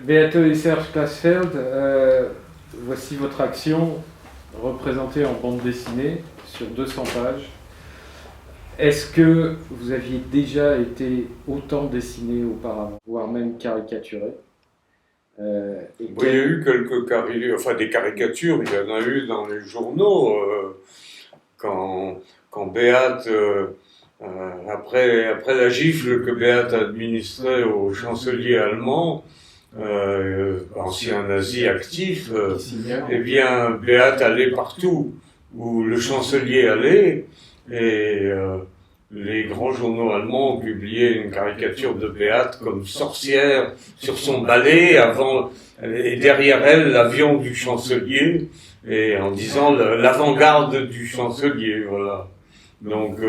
Beate et Serge Klarsfeld, voici votre action représentée en bande dessinée sur 200 pages. Est-ce que vous aviez déjà été autant dessiné auparavant, voire même caricaturé? Il y a eu des caricatures, il y en a eu dans les journaux. Quand Beate, après la gifle que Beate administrait au chancelier allemand, ancien nazi actif, eh bien, Beate allait partout où le chancelier allait, et les grands journaux allemands ont publié une caricature de Beate comme sorcière sur son balai, et derrière elle l'avion du chancelier, et en disant l'avant-garde du chancelier, voilà. Donc,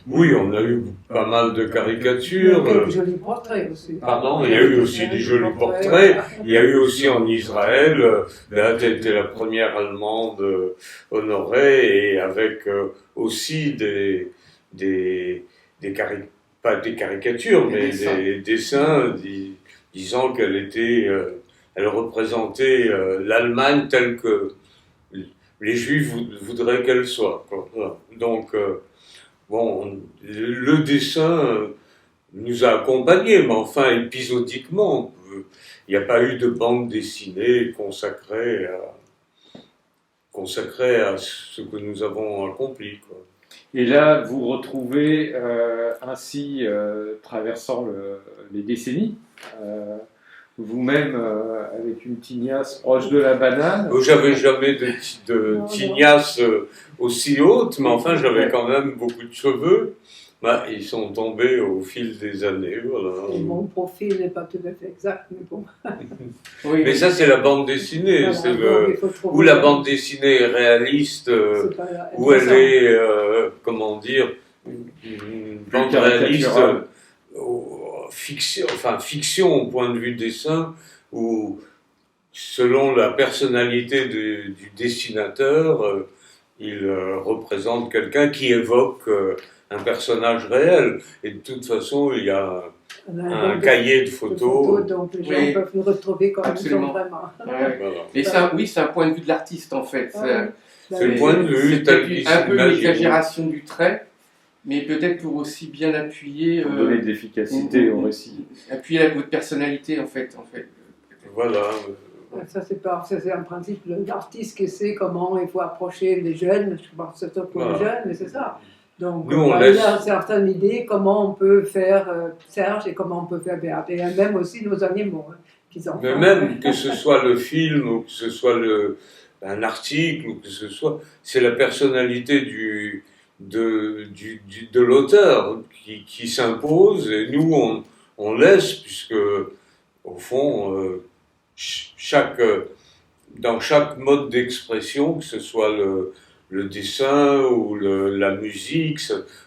oui, on a eu pas mal de caricatures. Il y a eu des jolis portraits aussi. Pardon, il y a eu aussi des jolis portraits. Il y a eu aussi en Israël, Beate était la première Allemande honorée, et avec aussi pas des caricatures, mais des dessins disant elle représentait l'Allemagne telle que les Juifs voudraient qu'elle soit, quoi. Voilà. Donc, le dessin nous a accompagnés, mais enfin épisodiquement. Il n'y a pas eu de bande dessinée consacrée à ce que nous avons accompli, quoi. Et là, vous retrouvez ainsi, traversant les décennies, vous-même avec une tignasse proche de la banane. J'avais jamais de tignasse aussi haute, mais enfin j'avais quand même beaucoup de cheveux. Ils sont tombés au fil des années, voilà. Et mon profil n'est pas tout à fait exact, mais bon. Oui. Mais ça, c'est la bande dessinée, voilà, ou la bande dessinée est réaliste, où elle est, une bande réaliste, fiction au point de vue dessin, où selon la personnalité du dessinateur, il représente quelqu'un qui évoque un personnage réel. Et de toute façon, il y a un cahier de photos. Donc les gens peuvent nous retrouver comme ils sont vraiment. Ouais. Voilà. Et ça, oui, c'est un point de vue de l'artiste en fait. C'est le point de vue tel qu'il un peu l'exagération du trait, mais peut-être pour aussi bien appuyer... Pour donner de l'efficacité au récit. Appuyer votre personnalité en fait. Voilà. Ça, c'est un principe l'artiste qui sait comment il faut approcher les jeunes. Je pense que c'est pour les jeunes, mais c'est ça. Donc, il y a certaines idées comment on peut faire Serge et comment on peut faire Beate. Et même aussi nos animaux qui sont. Mais même que ce soit le film ou que ce soit un article ou que ce soit, c'est la personnalité de l'auteur qui s'impose, et nous on laisse, puisque au fond dans chaque mode d'expression, que ce soit le dessin ou la musique,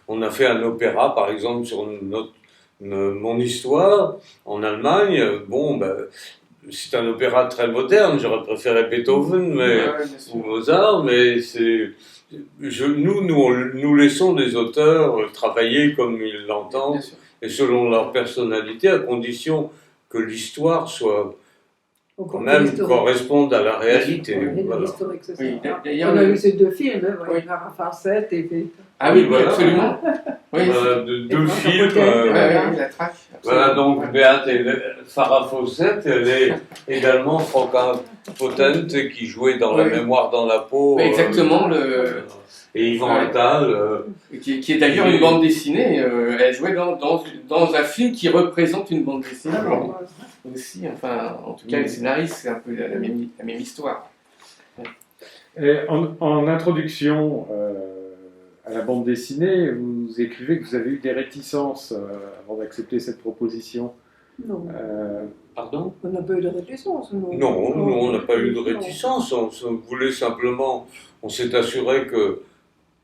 on a fait un opéra par exemple sur mon histoire en Allemagne. C'est un opéra très moderne, j'aurais préféré Beethoven ou Mozart, mais nous laissons les auteurs travailler comme ils l'entendent et selon leur personnalité, à condition que l'histoire soit quand même corresponde à la réalité. Voilà. On a eu ces deux films, Farah Fawcett et... Ah oui, voilà. Absolument. Deux films. Voilà, donc Beate et Farah Fawcett, elle est également Franca Potente qui jouait dans La mémoire dans la peau. Exactement. Et Yvan Attal. Qui est d'ailleurs une bande dessinée. Elle jouait dans un film qui représente une bande dessinée. Aussi, enfin, en tout cas, les scénaristes, c'est un peu la même histoire. En introduction à la bande dessinée, vous écrivez que vous avez eu des réticences avant d'accepter cette proposition. Non. Pardon ? On n'a pas eu de réticence. Non, on n'a pas eu de réticence. On voulait simplement, on s'est assuré que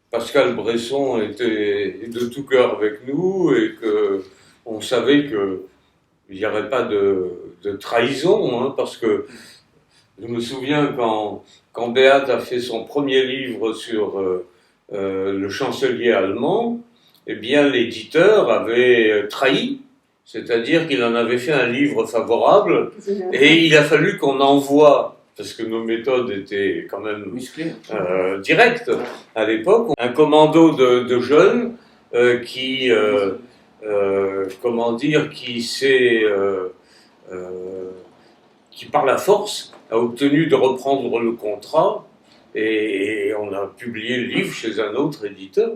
Pascal Bresson était de tout cœur avec nous et qu'on savait qu'il n'y aurait pas de trahison, parce que je me souviens quand Beate a fait son premier livre sur le chancelier allemand, eh bien l'éditeur avait trahi C'est-à-dire qu'il en avait fait un livre favorable et il a fallu qu'on envoie, parce que nos méthodes étaient quand même directes à l'époque, un commando de jeunes qui par la force a obtenu de reprendre le contrat et on a publié le livre chez un autre éditeur.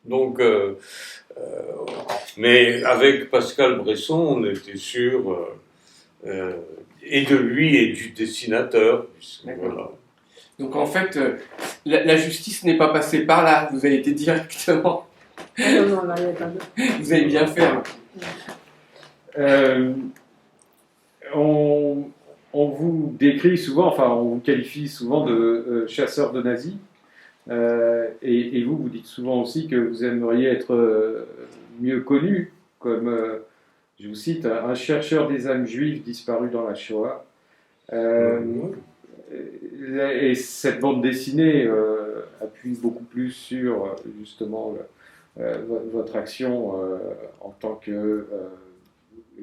Donc, mais avec Pascal Bresson, on était sûr et de lui et du dessinateur. Voilà. Donc en fait, la justice n'est pas passée par là, vous avez été directement. Non, là, il n'y a pas de... Vous avez bien fait. On vous décrit souvent, enfin on vous qualifie souvent de chasseur de nazis, et vous dites souvent aussi que vous aimeriez être mieux connu comme, je vous cite, un chercheur des âmes juives disparues dans la Shoah. Et cette bande dessinée appuie beaucoup plus sur justement votre action en tant que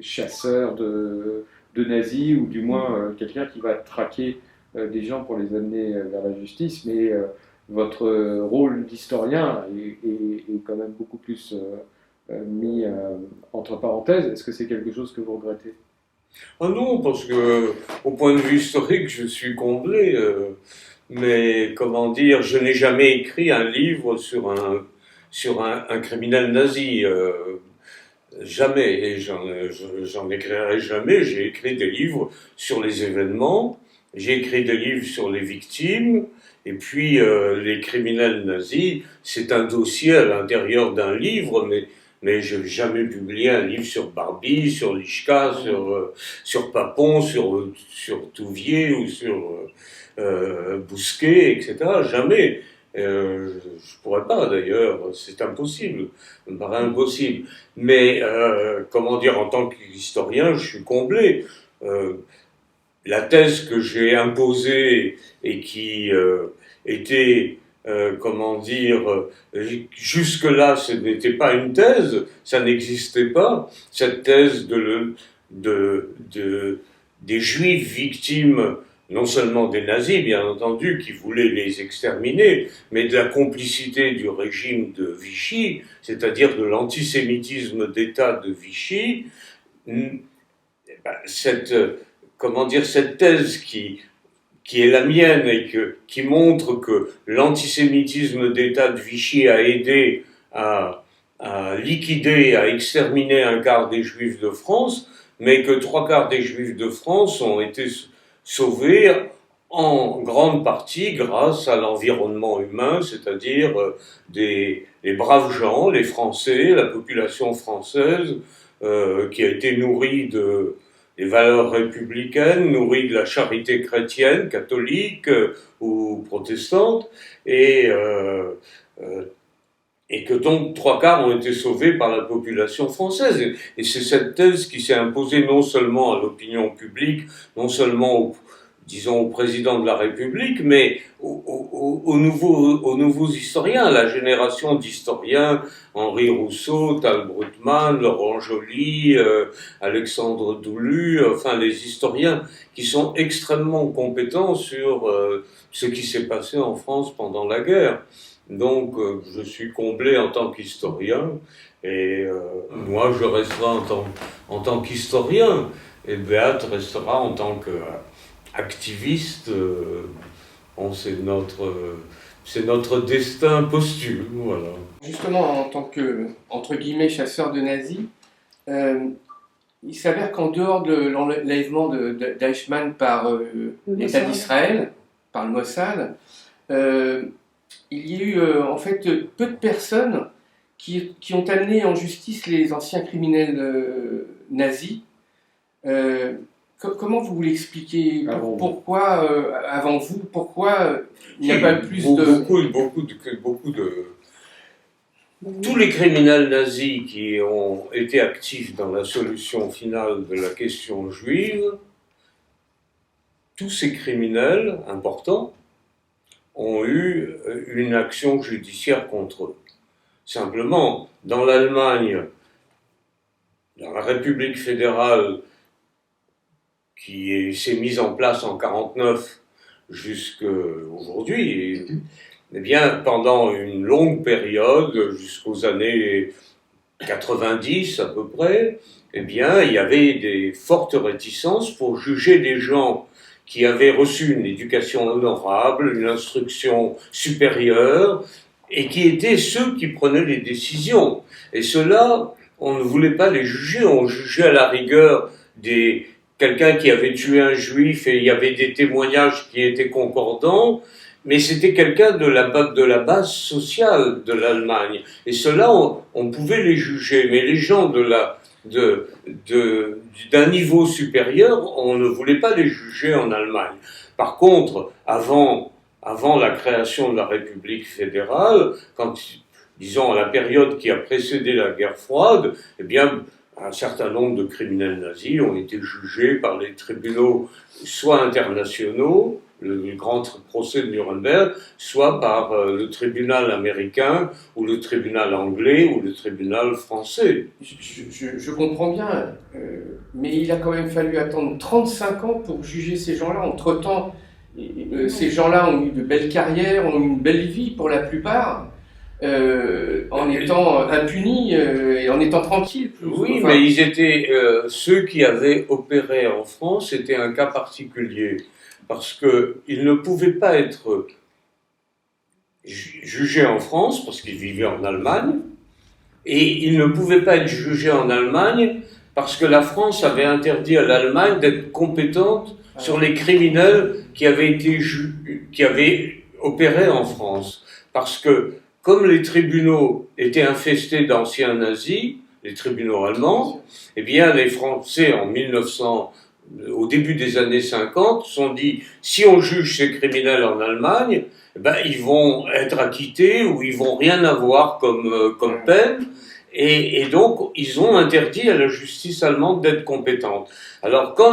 chasseur de nazis, ou du moins quelqu'un qui va traquer des gens pour les amener vers la justice, mais votre rôle d'historien est quand même beaucoup plus mis entre parenthèses. Est-ce que c'est quelque chose que vous regrettez ? Ah non, parce que au point de vue historique, je suis comblé. Mais comment dire, je n'ai jamais écrit un livre sur un criminel nazi. Jamais, et j'en écrirai jamais. J'ai écrit des livres sur les événements, j'ai écrit des livres sur les victimes, et puis les criminels nazis, c'est un dossier à l'intérieur d'un livre, mais je n'ai jamais publié un livre sur Barbie, sur Lischka, sur Papon, sur Touvier ou sur Bousquet, etc. Jamais. Je pourrais pas d'ailleurs, c'est impossible, ça me paraît impossible. Mais comment dire, en tant qu'historien, je suis comblé. La thèse que j'ai imposée et qui était, comment dire, jusque-là, ce n'était pas une thèse, ça n'existait pas. Cette thèse des Juifs victimes, non seulement des nazis, bien entendu, qui voulaient les exterminer, mais de la complicité du régime de Vichy, c'est-à-dire de l'antisémitisme d'État de Vichy. Cette thèse qui est la mienne et qui montre que l'antisémitisme d'État de Vichy a aidé à liquider, à exterminer un quart des Juifs de France, mais que 3/4 des Juifs de France ont été sauvés en grande partie grâce à l'environnement humain, c'est-à-dire les braves gens, les Français, la population française, qui a été nourrie des valeurs républicaines, nourrie de la charité chrétienne, catholique ou protestante, et que donc 3/4 ont été sauvés par la population française. Et c'est cette thèse qui s'est imposée non seulement à l'opinion publique, non seulement au président de la République, mais aux nouveaux historiens, la génération d'historiens, Henri Rousseau, Tal Brugman, Laurent Joly, Alexandre Doulu, enfin les historiens qui sont extrêmement compétents sur ce qui s'est passé en France pendant la guerre. Donc, je suis comblé en tant qu'historien, et moi, je resterai en tant qu'historien, et Beat restera en tant qu'activiste. C'est notre destin posthume, voilà. Justement, en tant que, entre guillemets, chasseur de nazis, il s'avère qu'en dehors de l'enlèvement d'Eichmann par l'État d'Israël, par le Mossad, il y a eu en fait peu de personnes qui ont amené en justice les anciens criminels nazis. Comment vous voulez expliquer pourquoi, avant vous, pourquoi il n'y a pas plus beaucoup de... Tous les criminels nazis qui ont été actifs dans la solution finale de la question juive, tous ces criminels importants ont eu une action judiciaire contre eux. Simplement, dans l'Allemagne, dans la République fédérale qui s'est mise en place en 1949 jusqu'à aujourd'hui, eh bien, pendant une longue période, jusqu'aux années 90 à peu près, eh bien, il y avait des fortes réticences pour juger des gens qui avaient reçu une éducation honorable, une instruction supérieure, et qui étaient ceux qui prenaient les décisions. Et ceux-là, on ne voulait pas les juger, on jugeait à la rigueur quelqu'un qui avait tué un juif et il y avait des témoignages qui étaient concordants, mais c'était quelqu'un de la base sociale de l'Allemagne. Et ceux-là, on pouvait les juger, mais les gens d'un niveau supérieur, on ne voulait pas les juger en Allemagne. Par contre, avant la création de la République fédérale, disons à la période qui a précédé la guerre froide, eh bien, un certain nombre de criminels nazis ont été jugés par les tribunaux soit internationaux, le grand procès de Nuremberg, soit par le tribunal américain, ou le tribunal anglais, ou le tribunal français. Je comprends bien, mais il a quand même fallu attendre 35 ans pour juger ces gens-là. Entre-temps, ces gens-là ont eu de belles carrières, ont eu une belle vie pour la plupart, en étant impunis et en étant tranquilles. Oui, mais ils étaient ceux qui avaient opéré en France, c'était un cas particulier. Parce qu'ils ne pouvaient pas être jugés en France, parce qu'ils vivaient en Allemagne, et ils ne pouvaient pas être jugés en Allemagne, parce que la France avait interdit à l'Allemagne d'être compétente sur les criminels qui avaient opéré en France. Parce que, comme les tribunaux étaient infestés d'anciens nazis, les tribunaux allemands, eh bien, les Français, au début des années 50, se sont dit, si on juge ces criminels en Allemagne, ben, ils vont être acquittés ou ils vont rien avoir comme peine. Et donc, ils ont interdit à la justice allemande d'être compétente. Alors, quand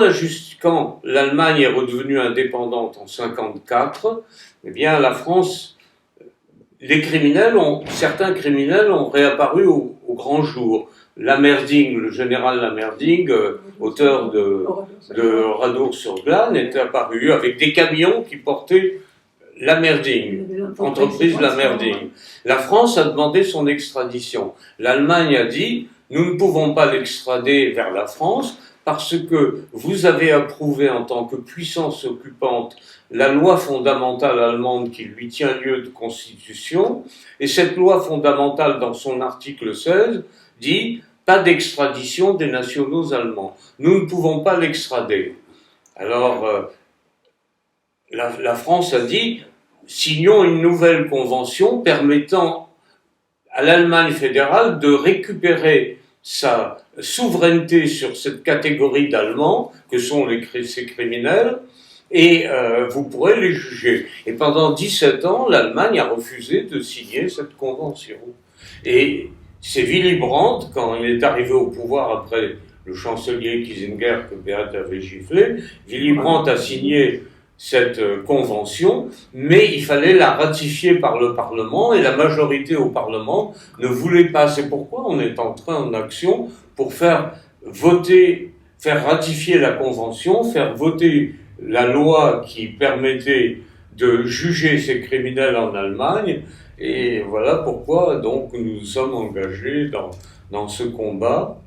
l'Allemagne est redevenue indépendante en 1954, eh bien, la France, certains criminels ont réapparu au grand jour. Lammerding, le général Lammerding, auteur de Oradour-sur-Glane, est apparu avec des camions qui portaient Lammerding, entreprise Lammerding. La France a demandé son extradition. L'Allemagne a dit, nous ne pouvons pas l'extrader vers la France parce que vous avez approuvé en tant que puissance occupante la loi fondamentale allemande qui lui tient lieu de constitution, et cette loi fondamentale, dans son article 16, dit pas d'extradition des nationaux allemands. Nous ne pouvons pas l'extrader. Alors, la France a dit, signons une nouvelle convention permettant à l'Allemagne fédérale de récupérer sa souveraineté sur cette catégorie d'Allemands, que sont ces criminels, et vous pourrez les juger. Et pendant 17 ans, l'Allemagne a refusé de signer cette convention. Et c'est Willy Brandt, quand il est arrivé au pouvoir après le chancelier Kissinger que Beat avait giflé, Willy Brandt a signé cette convention, mais il fallait la ratifier par le Parlement, et la majorité au Parlement ne voulait pas. C'est pourquoi on est en action pour faire ratifier la convention, faire voter la loi qui permettait de juger ces criminels en Allemagne, et voilà pourquoi donc nous sommes engagés dans ce combat,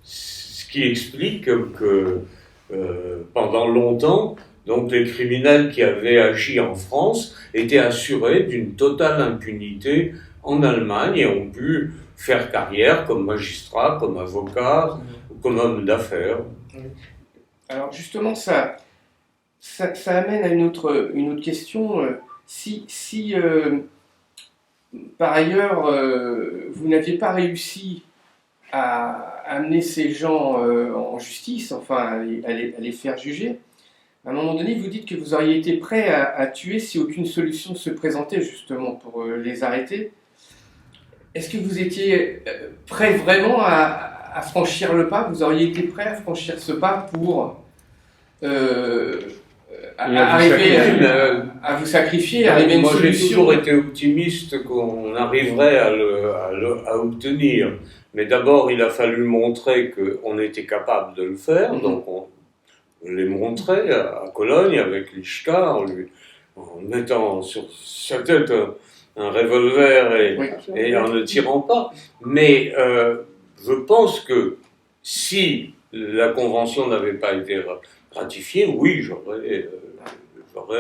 ce qui explique que pendant longtemps, donc les criminels qui avaient agi en France étaient assurés d'une totale impunité en Allemagne et ont pu faire carrière comme magistrat, comme avocat, comme homme d'affaires. Alors justement, ça amène à une autre question. Si par ailleurs vous n'aviez pas réussi à amener ces gens en justice, enfin à les faire juger, à un moment donné vous dites que vous auriez été prêt à tuer si aucune solution se présentait justement pour les arrêter. Est-ce que vous étiez prêt vraiment à franchir le pas? Vous auriez été prêt à franchir ce pas pour arriver à vous sacrifier, arriver à une solution? Moi, j'ai toujours été optimiste qu'on arriverait à obtenir. Mais d'abord, il a fallu montrer qu'on était capable de le faire, donc on les montrait à Cologne avec Lischka, en mettant sur sa tête un revolver et en ne tirant pas. Mais je pense que si la convention n'avait pas été ratifiée, oui, j'aurais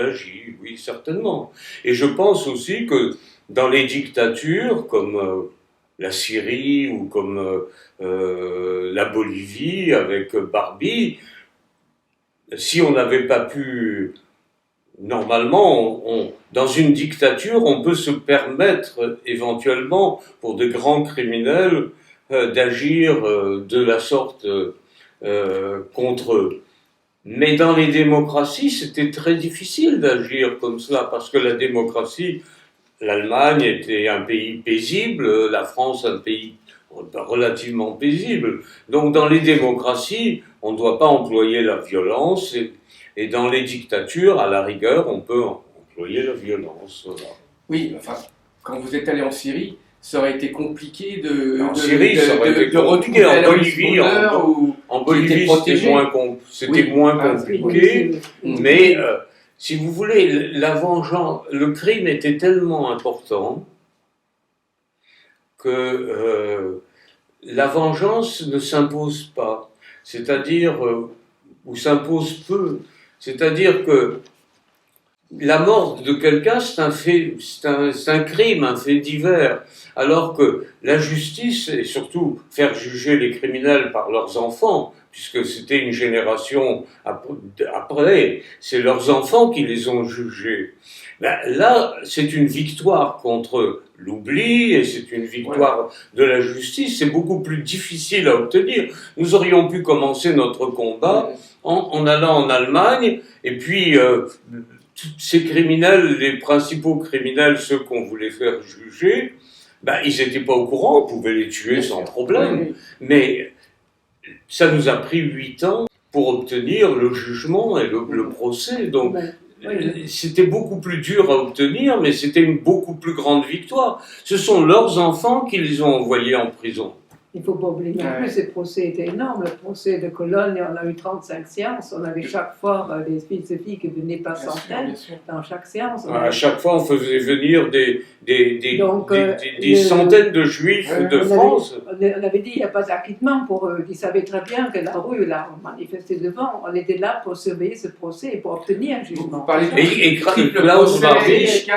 agi, oui, certainement. Et je pense aussi que dans les dictatures comme la Syrie ou comme la Bolivie avec Barbie, si on n'avait pas pu, normalement, dans une dictature, on peut se permettre éventuellement, pour de grands criminels, d'agir de la sorte contre eux. Mais dans les démocraties, c'était très difficile d'agir comme cela, parce que la démocratie, l'Allemagne était un pays paisible, la France un pays relativement paisible. Donc dans les démocraties, on ne doit pas employer la violence, et dans les dictatures, à la rigueur, on peut employer la violence. Voilà. Oui, enfin, quand vous êtes allé en Syrie, ça aurait été compliqué de compliqué. En Bolivie, c'était moins compliqué, mais si vous voulez, la vengeance, le crime était tellement important que la vengeance ne s'impose pas, c'est-à-dire, ou s'impose peu, c'est-à-dire que la mort de quelqu'un, c'est un crime, un fait divers, alors que la justice, et surtout faire juger les criminels par leurs enfants, puisque c'était une génération après, c'est leurs enfants qui les ont jugés. Ben, là, c'est une victoire contre l'oubli, et c'est une victoire de la justice, c'est beaucoup plus difficile à obtenir. Nous aurions pu commencer notre combat en allant en Allemagne, et puis tous ces criminels, les principaux criminels, ceux qu'on voulait faire juger, ben, ils n'étaient pas au courant, on pouvait les tuer sans problème. Mais ça nous a pris 8 ans pour obtenir le jugement et le procès. Donc, c'était beaucoup plus dur à obtenir, mais c'était une beaucoup plus grande victoire. Ce sont leurs enfants qui les ont envoyés en prison. Il ne faut pas oublier non plus, ces procès étaient énormes. Le procès de Cologne, on a eu 35 séances. On avait chaque fois des filles qui venaient par centaines dans chaque séance. À chaque fois, on faisait venir des centaines de juifs de France. On avait dit qu'il n'y a pas d'acquittement pour eux. Ils savaient très bien que la rue, là, on manifestait devant. On était là pour surveiller ce procès et pour obtenir un jugement. Vous parlez et Klaus Barbie,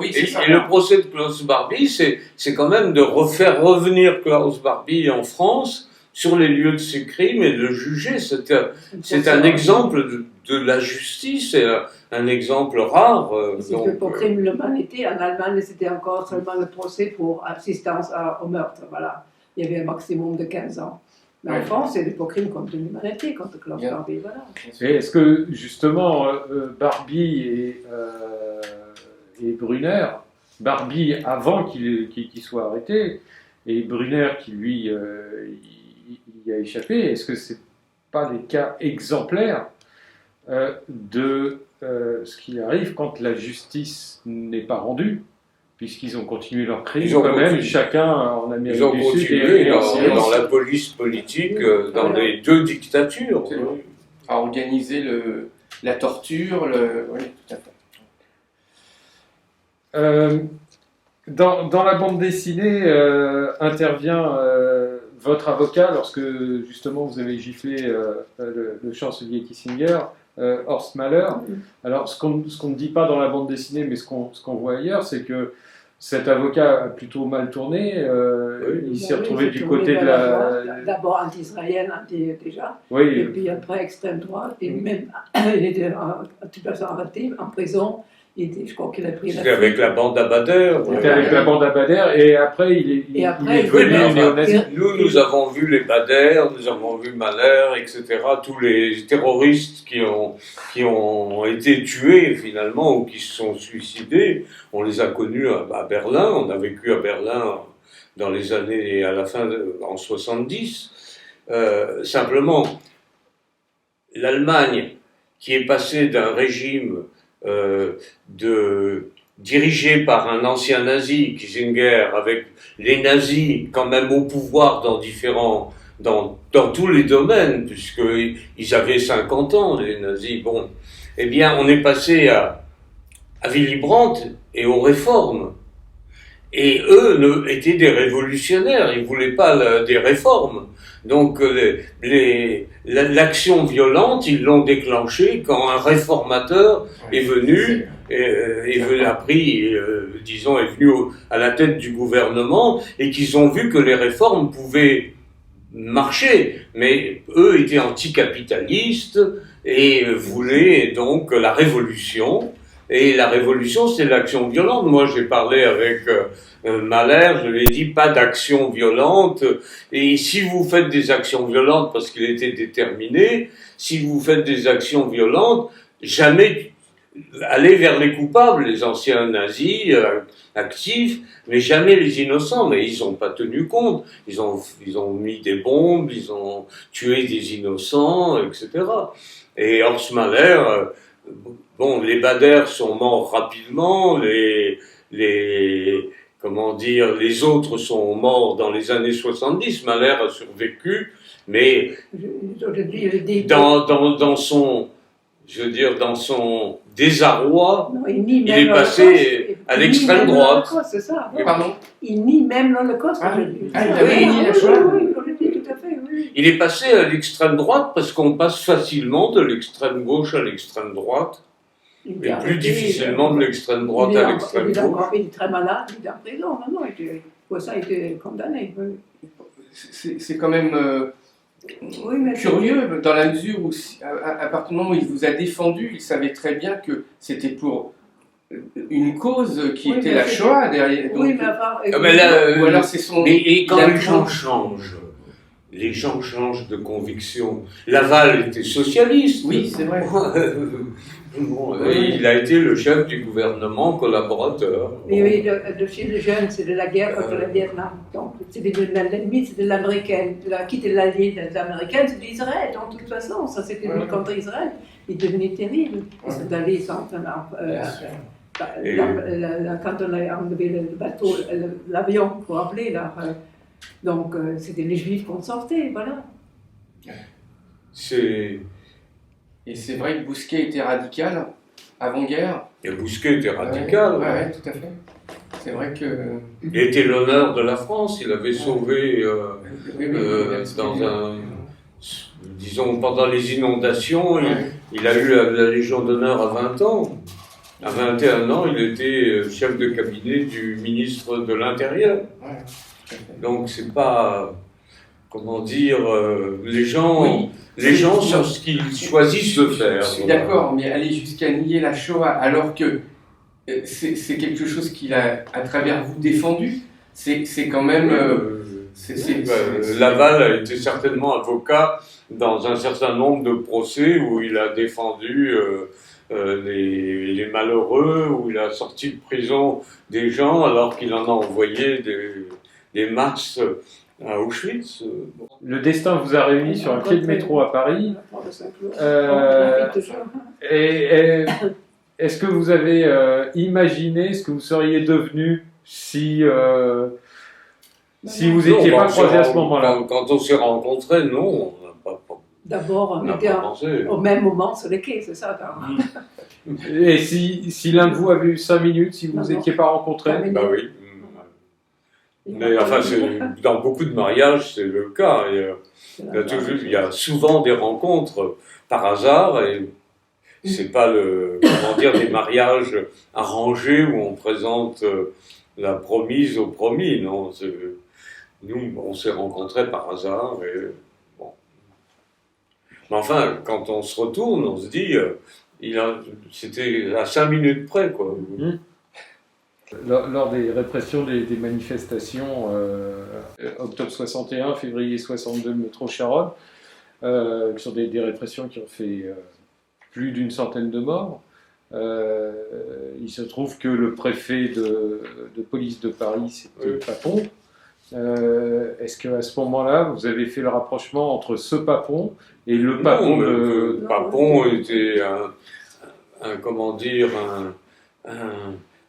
et le procès de Klaus Barbie, c'est quand même de faire revenir Klaus Barbie en France sur les lieux de ses crimes et de le juger. C'est un exemple de la justice, et un exemple rare. Donc, pour crime de l'humanité, en Allemagne, c'était encore seulement le procès pour assistance au meurtre. Voilà. Il y avait un maximum de 15 ans. Mais en France, c'est pour crime contre l'humanité, contre Klaus Barbie. Voilà. Et est-ce que, justement, Barbie et Brunner, Barbie avant qu'il soit arrêté, et Brunner qui lui y a échappé, est-ce que c'est pas des cas exemplaires de ce qui arrive quand la justice n'est pas rendue, puisqu'ils ont continué leur crime quand même, chacun en Amérique du Sud et dans la police politique, dans les deux dictatures. À organiser la torture, oui, tout à fait. Dans la bande dessinée intervient votre avocat lorsque justement vous avez giflé le chancelier Kissinger, Horst Mahler. Alors ce qu'on ne dit pas dans la bande dessinée, mais ce qu'on voit ailleurs, c'est que cet avocat a plutôt mal tourné. Il s'est retrouvé du côté de la... D'abord anti-israélienne, déjà, oui. Et puis après extrême droite, et même il était arrêté en prison. Je crois qu'il a pris C'était avec la bande Abadère. C'était avec la bande Abadère, et après il est devenu néo-nazi. Nous avons vu les Badère, nous avons vu Mahler, etc. Tous les terroristes qui ont été tués finalement ou qui se sont suicidés. On les a connus à Berlin. On a vécu à Berlin dans les années en 70. Simplement, l'Allemagne qui est passée d'un régime dirigé par un ancien nazi, Kissinger, avec les nazis quand même au pouvoir dans tous les domaines, puisqu'ils avaient 50 ans, les nazis, bon, eh bien, on est passé à Willy Brandt et aux réformes. Et eux étaient des révolutionnaires, ils voulaient pas des réformes. Donc l'action violente, ils l'ont déclenchée quand un réformateur est venu, disons, est venu à la tête du gouvernement et qu'ils ont vu que les réformes pouvaient marcher. Mais eux étaient anticapitalistes et voulaient donc la révolution. Et la révolution, c'est l'action violente. Moi, j'ai parlé avec Mahler, je lui ai dit pas d'action violente. Et si vous faites des actions violentes, parce qu'il était déterminé, si vous faites des actions violentes, jamais aller vers les coupables, les anciens nazis actifs, mais jamais les innocents. Mais ils n'ont pas tenu compte. Ils ont mis des bombes, ils ont tué des innocents, etc. Et Horst Mahler, bon, les Badr sont morts rapidement, les autres sont morts dans les années 70, Mahler a survécu, mais dans son désarroi, il est passé à l'extrême droite. C'est ça. Pardon. Il nie même l'Holocauste. Il est passé à l'extrême droite parce qu'on passe facilement de l'extrême gauche à l'extrême droite. Mais plus difficilement de l'extrême droite à l'extrême gauche. Il est très malade, il est en prison. Pour ça, il était condamné. C'est quand même curieux dans la mesure où, à partir du moment où il vous a défendu, il savait très bien que c'était pour une cause qui était la Shoah derrière. Donc, oui, mais enfin, ou alors c'est son. Et quand les gens changent de conviction. Laval était socialiste. Oui, c'est vrai. Il a été le chef du gouvernement collaborateur. Oui, le film de jeunes, c'est de la guerre contre le Vietnam. Donc, l'ennemi, c'était l'américaine. Qui était l'allié des Américains, c'est l'Israël. Donc, de toute façon, ça, c'était contre Israël. Il devenait terrible. Ils sont allés quand on a enlevé le bateau, l'avion pour appeler là. Donc, c'était les Juifs qu'on sortait, voilà. Et c'est vrai que Bousquet était radical avant-guerre. Et Bousquet était radical. Oui, tout à fait. C'est vrai que. Il était l'honneur de la France. Il avait sauvé disons, pendant les inondations, il a eu la Légion d'honneur à 20 ans. À 21 ans, il était chef de cabinet du ministre de l'Intérieur. Donc, c'est pas. Comment dire, les gens sur ce qu'ils choisissent de faire. Je suis d'accord, mais aller jusqu'à nier la Shoah alors que c'est quelque chose qu'il a, à travers vous, défendu, c'est quand même... Laval a été certainement avocat dans un certain nombre de procès où il a défendu les malheureux, où il a sorti de prison des gens alors qu'il en a envoyé des masses à Auschwitz. Le destin vous a réunis sur un quai de métro à Paris. Est-ce que vous avez imaginé ce que vous seriez devenu si vous n'étiez pas croisés à ce moment-là? Quand on s'est rencontrés, non, on n'a pas pensé. D'abord, on était au même moment sur les quais, c'est ça. Et si l'un de vous avait eu 5 minutes, si vous n'étiez pas rencontrés? Bah oui. Mais enfin, dans beaucoup de mariages, c'est le cas. Il y a souvent des rencontres par hasard et c'est pas des mariages arrangés où on présente la promise au promis. Non, nous, on s'est rencontrés par hasard et bon. Mais enfin, quand on se retourne, on se dit, c'était à 5 minutes près, quoi. Lors des répressions des manifestations, octobre 61, février 62, métro Charonne, qui sont des répressions qui ont fait plus d'une centaine de morts, il se trouve que le préfet de police de Paris, c'était Papon. Est-ce qu'à ce moment-là, vous avez fait le rapprochement entre ce Papon et le Papon Papon était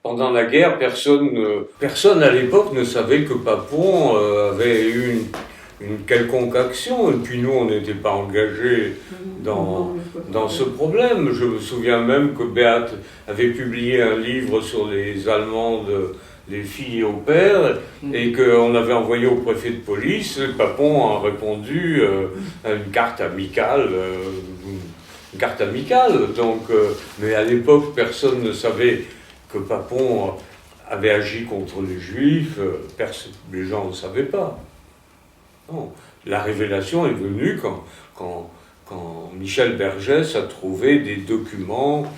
pendant la guerre, personne à l'époque ne savait que Papon avait eu une quelconque action, et puis nous, on n'était pas engagés dans ce problème. Je me souviens même que Beat avait publié un livre sur les Allemandes, les filles au père, et qu'on avait envoyé au préfet de police. Et Papon a répondu à une carte amicale. Donc, mais à l'époque, personne ne savait que Papon avait agi contre les Juifs. Les gens ne savaient pas. Non. La révélation est venue quand Michel Bergès a trouvé des documents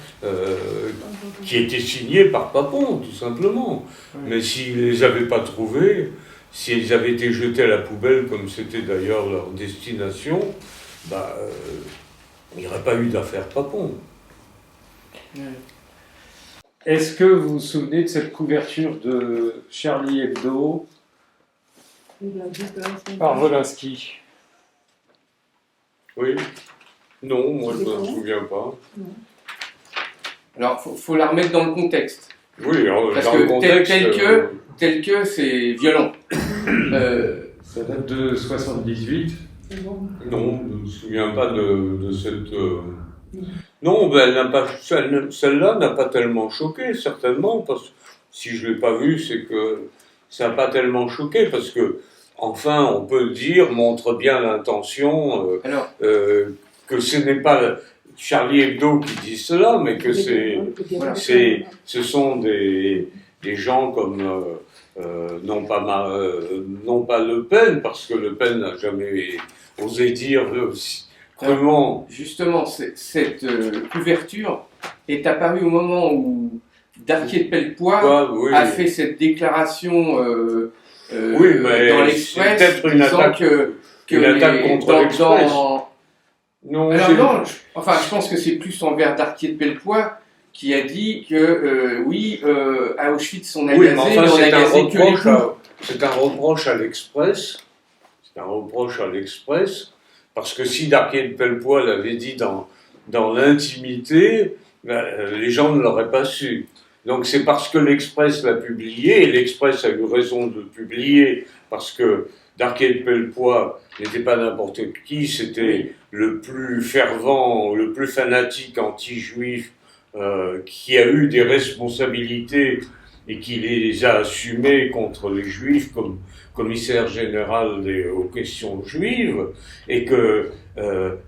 qui étaient signés par Papon, tout simplement. Oui. Mais s'il ne les avait pas trouvés, s'ils avaient été jetés à la poubelle, comme c'était d'ailleurs leur destination, il n'y aurait pas eu d'affaire Papon. Est-ce que vous vous souvenez de cette couverture de Charlie Hebdo par Wolinski? Oui. Non, moi je ne me souviens pas. Non. Alors, faut la remettre dans le contexte. Oui, parce dans que le contexte... tel que c'est violent. Ça date de 78. Non, je ne me souviens pas de cette... Non, celle-là n'a pas tellement choqué, certainement, parce que si je ne l'ai pas vue, c'est que ça n'a pas tellement choqué, parce que, enfin, on peut dire, montre bien l'intention, que ce n'est pas Charlie Hebdo qui dit cela, mais que ce sont des gens comme, non pas Le Pen, parce que Le Pen n'a jamais osé dire crûment. Justement, cette couverture est apparue au moment où Darquier de Pellepoix a fait cette déclaration dans l'Express, c'est peut-être une attaque contre l'Express. Non, alors je pense que c'est plus envers Darquier de Pellepoix qui a dit que à Auschwitz on a gazé, mais on a gazé que les coups. C'est un reproche à l'Express. Parce que si Darquier de Pellepoix l'avait dit dans l'intimité, les gens ne l'auraient pas su. Donc c'est parce que l'Express l'a publié, et l'Express a eu raison de le publier, parce que Darquier de Pellepoix n'était pas n'importe qui, c'était le plus fervent, le plus fanatique anti-juif qui a eu des responsabilités et qui les a assumées contre les juifs comme commissaire général aux questions juives, et que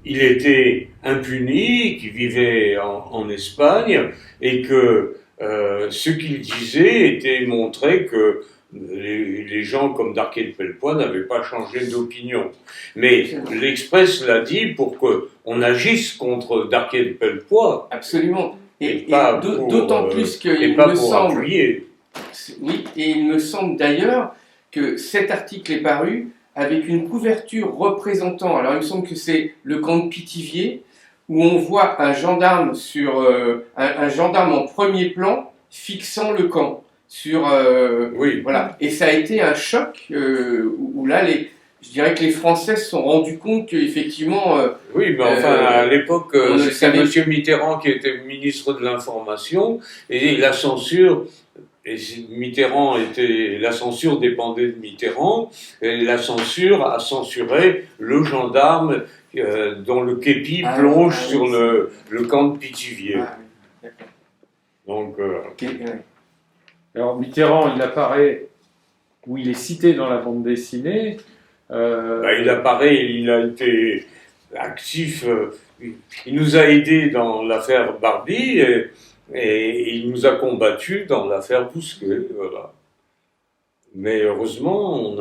il était impuni, qu'il vivait en Espagne, et que ce qu'il disait était montré que les gens comme Darquier de Pellepoix n'avaient pas changé d'opinion. Mais l'Express l'a dit pour qu'on agisse contre Darquier de Pellepoix. Absolument. Et d'autant plus qu'il me semble... appuyer. Oui, et il me semble d'ailleurs que cet article est paru avec une couverture représentant, alors il me semble que c'est le camp de Pithiviers, où on voit un gendarme un gendarme en premier plan fixant le camp. Voilà. Et ça a été un choc où là, je dirais que les Français se sont rendus compte qu'effectivement... oui, mais enfin, à l'époque, c'était M. Mitterrand qui était ministre de l'Information, et la censure... Et la censure dépendait de Mitterrand, et la censure a censuré le gendarme dont le képi plonge sur le camp de Pithiviers. Donc... Alors Mitterrand, il apparaît, où il est cité dans la bande dessinée. Il apparaît, il a été actif, il nous a aidés dans l'affaire Barbie, et il nous a combattus dans l'affaire Bousquet, voilà. Mais heureusement,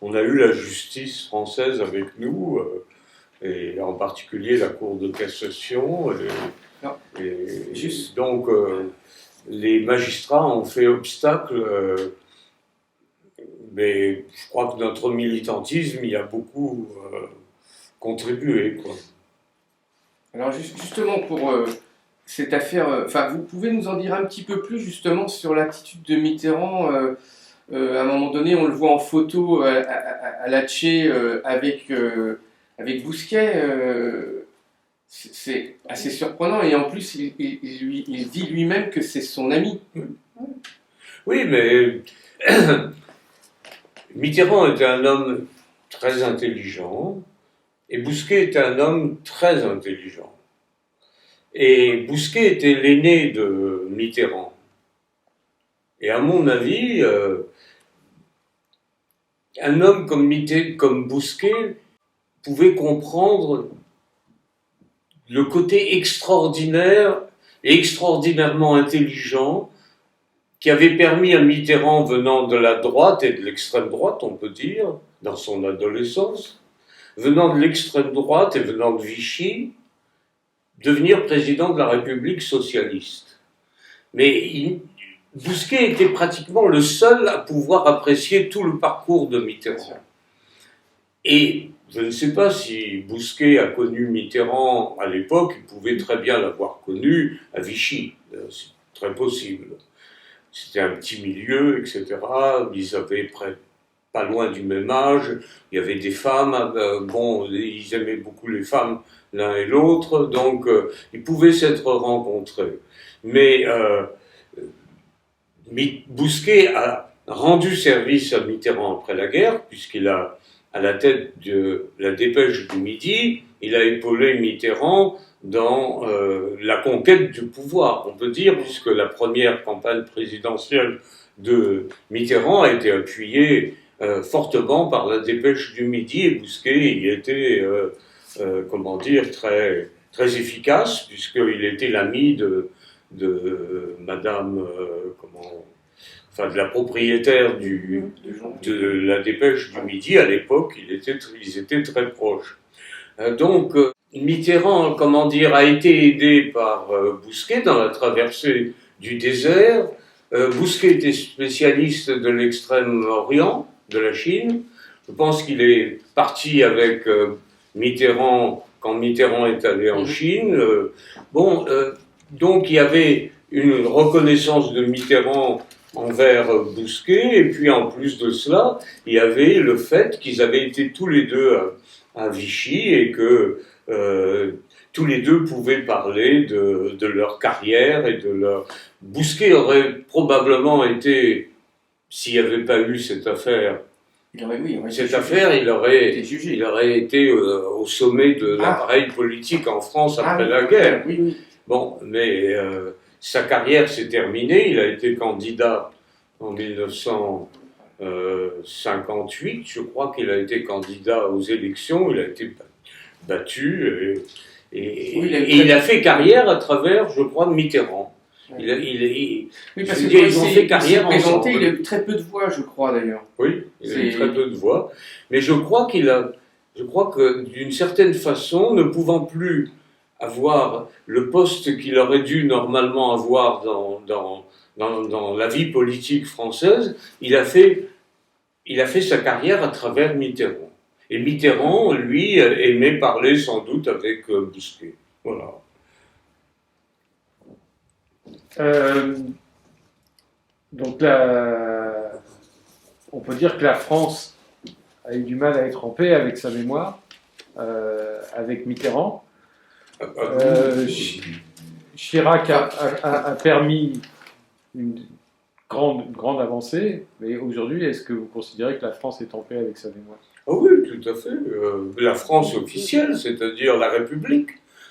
on a eu la justice française avec nous, et en particulier la Cour de cassation. Donc, les magistrats ont fait obstacle, mais je crois que notre militantisme y a beaucoup contribué, quoi. Alors justement, pour cette affaire, vous pouvez nous en dire un petit peu plus justement sur l'attitude de Mitterrand. À un moment donné, on le voit en photo à Latché avec Bousquet. C'est assez surprenant, et en plus, il dit lui-même que c'est son ami. Oui, mais Mitterrand était un homme très intelligent, et Bousquet était un homme très intelligent. Et Bousquet était l'aîné de Mitterrand. Et à mon avis, un homme comme Bousquet pouvait comprendre le côté extraordinaire et extraordinairement intelligent qui avait permis à Mitterrand, venant de la droite et de l'extrême droite, on peut dire, dans son adolescence, venant de l'extrême droite et venant de Vichy, devenir président de la République socialiste. Mais Bousquet était pratiquement le seul à pouvoir apprécier tout le parcours de Mitterrand. Et je ne sais pas si Bousquet a connu Mitterrand à l'époque, il pouvait très bien l'avoir connu à Vichy, c'est très possible. C'était un petit milieu, etc. Ils avaient pas loin du même âge, il y avait des femmes, bon, ils aimaient beaucoup les femmes l'un et l'autre, donc ils pouvaient s'être rencontrés. Mais Bousquet a rendu service à Mitterrand après la guerre, puisqu'il a, à la tête de la Dépêche du Midi, il a épaulé Mitterrand dans la conquête du pouvoir, on peut dire, puisque la première campagne présidentielle de Mitterrand a été appuyée fortement par la Dépêche du Midi, et Bousquet y était, comment dire, très, très efficace, puisqu'il était l'ami de Madame, enfin de la propriétaire de la Dépêche du Midi. À l'époque, ils étaient très proches. Donc, Mitterrand, comment dire, a été aidé par Bousquet dans la traversée du désert. Bousquet était spécialiste de l'Extrême-Orient, de la Chine. Je pense qu'il est parti avec Mitterrand quand Mitterrand est allé en Chine. Donc il y avait une reconnaissance de Mitterrand envers Bousquet, et puis en plus de cela, il y avait le fait qu'ils avaient été tous les deux à Vichy et que tous les deux pouvaient parler de leur carrière et de leur... Bousquet aurait probablement été, s'il n'y avait pas eu cette affaire, il aurait été au sommet de l'appareil politique en France après la guerre. Oui. Bon, mais sa carrière s'est terminée. Il a été candidat en 1958. Je crois qu'il a été candidat aux élections. Il a été battu il a fait carrière à travers, je crois, Mitterrand. Ils ont fait carrière ensemble. Il a eu très peu de voix, je crois, d'ailleurs. Oui, il a eu très peu de voix. Mais je crois que d'une certaine façon, ne pouvant plus avoir le poste qu'il aurait dû normalement avoir dans la vie politique française, il a fait sa carrière à travers Mitterrand. Et Mitterrand, lui, aimait parler sans doute avec Bousquet. Voilà. Donc on peut dire que la France a eu du mal à être en paix avec sa mémoire, avec Mitterrand. Chirac a permis une grande avancée, mais aujourd'hui, est-ce que vous considérez que la France est en paix avec sa mémoire ? Ah oui, tout à fait. La France officielle, c'est-à-dire la République.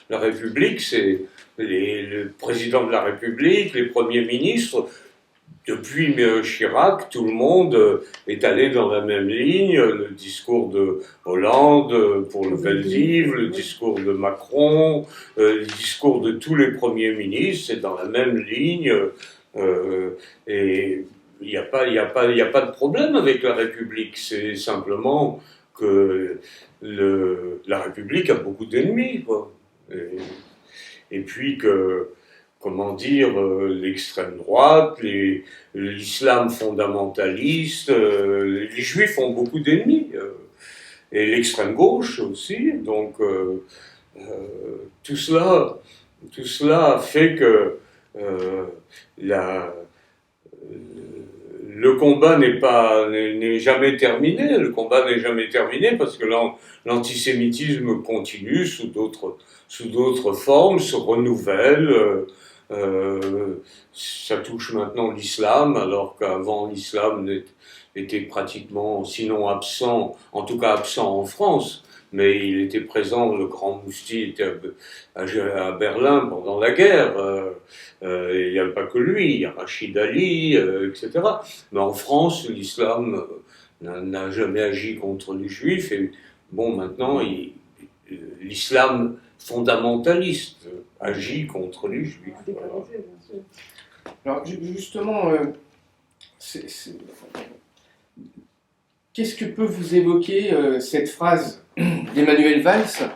La République, c'est le président de la République, les premiers ministres. Depuis Chirac, tout le monde est allé dans la même ligne. Le discours de Hollande pour le Veldiv, le discours de Macron, le discours de tous les premiers ministres, c'est dans la même ligne. Et il n'y a pas de problème avec la République. C'est simplement que la République a beaucoup d'ennemis, quoi. Et puis que, comment dire, l'extrême droite, l'islam fondamentaliste, les juifs ont beaucoup d'ennemis, et l'extrême gauche aussi. Donc tout cela fait que le combat n'est jamais terminé. Le combat n'est jamais terminé parce que l'antisémitisme continue sous d'autres formes, se renouvelle. Ça touche maintenant l'islam, alors qu'avant l'islam était pratiquement, sinon absent, en tout cas absent en France. Mais il était présent, le grand moufti était à Berlin pendant la guerre. Il n'y a pas que lui, il y a Rachid Ali, etc. Mais en France, l'islam n'a jamais agi contre les juifs. Et bon, maintenant, l'islam fondamentaliste agit contre les juifs. Voilà. Alors justement, qu'est-ce que peut vous évoquer cette phrase d'Emmanuel Valls,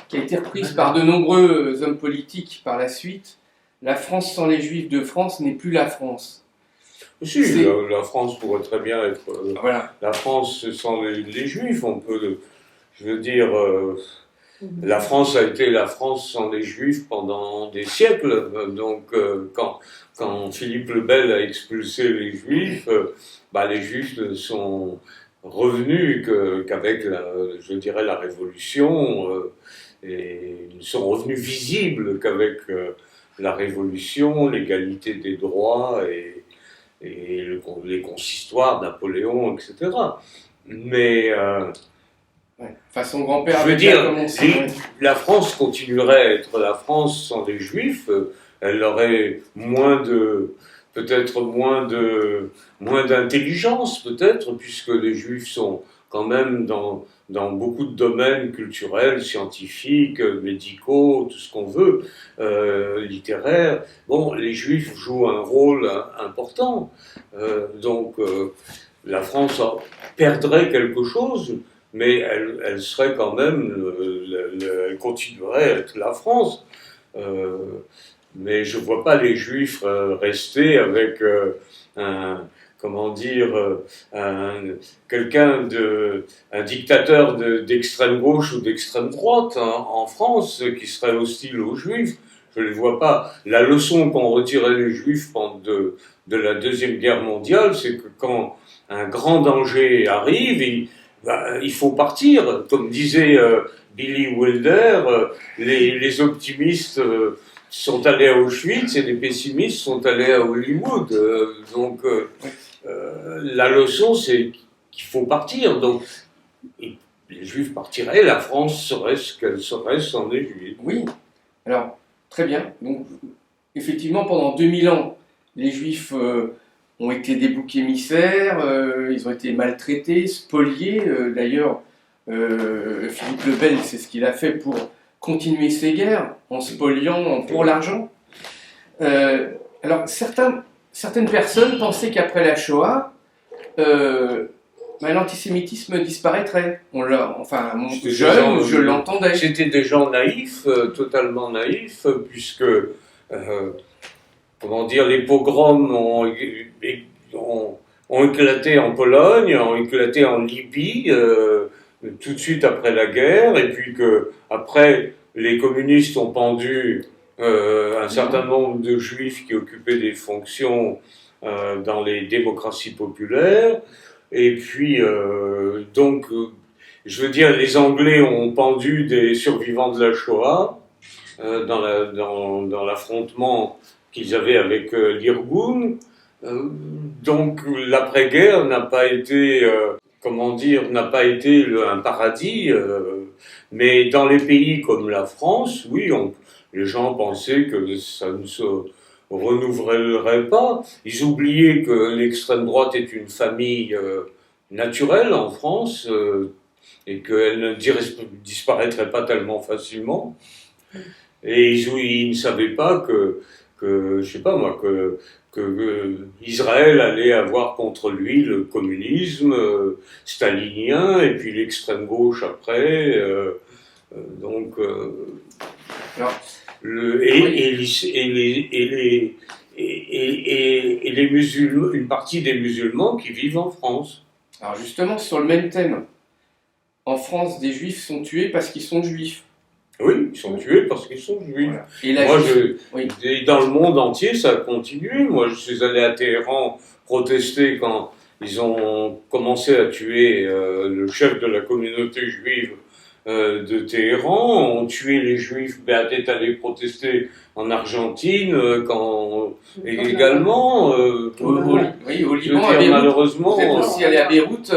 qui a été reprise par de nombreux hommes politiques par la suite? La France sans les Juifs de France n'est plus la France. Si, la France pourrait très bien être la France sans les Juifs. On peut, je veux dire, la France a été la France sans les Juifs pendant des siècles. Donc, quand Philippe le Bel a expulsé les Juifs, les Juifs ne sont revenus qu'avec, je dirais, la Révolution, et ils ne sont revenus visibles qu'avec la Révolution, l'égalité des droits et les consistoires, Napoléon, etc. Mais son grand-père, je veux dire, la France continuerait à être la France sans les Juifs. Elle aurait peut-être moins d'intelligence, peut-être, puisque les Juifs sont quand même dans beaucoup de domaines culturels, scientifiques, médicaux, tout ce qu'on veut, littéraires. Bon, les Juifs jouent un rôle important, donc la France perdrait quelque chose, mais elle serait quand même, elle continuerait à être la France. Mais je ne vois pas les Juifs rester avec un dictateur d'extrême gauche ou d'extrême droite en France qui serait hostile aux Juifs. Je ne les vois pas. La leçon qu'ont retiré les Juifs de la Deuxième Guerre mondiale, c'est que quand un grand danger arrive, il faut partir. Comme disait Billy Wilder, les optimistes sont allés à Auschwitz et les pessimistes sont allés à Hollywood. Donc, la leçon, c'est qu'il faut partir. Donc, les Juifs partiraient, la France serait ce qu'elle serait sans les Juifs. Oui, alors, très bien. Donc, effectivement, pendant 2000 ans, les Juifs ont été des boucs émissaires, ils ont été maltraités, spoliés. D'ailleurs, Philippe le Bel, c'est ce qu'il a fait pour continuer ses guerres, en spoliant pour l'argent. Alors, certaines personnes pensaient qu'après la Shoah, l'antisémitisme disparaîtrait. Je l'entendais. C'était des gens naïfs, totalement naïfs, puisque, les pogroms ont éclaté en Pologne, ont éclaté en Libye, tout de suite après la guerre, et puis après les communistes ont pendu un certain nombre de juifs qui occupaient des fonctions dans les démocraties populaires, et puis je veux dire, les Anglais ont pendu des survivants de la Shoah dans l'affrontement qu'ils avaient avec l'Irgun. Donc l'après-guerre n'a pas été un paradis, mais dans les pays comme la France, oui, les gens pensaient que ça ne se renouvellerait pas. Ils oubliaient que l'extrême droite est une famille naturelle en France et qu'elle ne disparaîtrait pas tellement facilement. Et ils ne savaient pas que Israël allait avoir contre lui le communisme stalinien et puis l'extrême gauche après. Les musulmans, une partie des musulmans qui vivent en France. Alors justement, sur le même thème, en France, des juifs sont tués parce qu'ils sont juifs. Oui, ils sont tués parce qu'ils sont juifs. Voilà. Et là, Moi, oui. et dans le monde entier, ça continue. Moi, je suis allé à Téhéran protester quand ils ont commencé à tuer le chef de la communauté juive de Téhéran. On tué les juifs. Beat est allé protester en Argentine et également. Oui, au Liban, à dire, Beyrouth. malheureusement. Vous êtes aussi allé à Beyrouth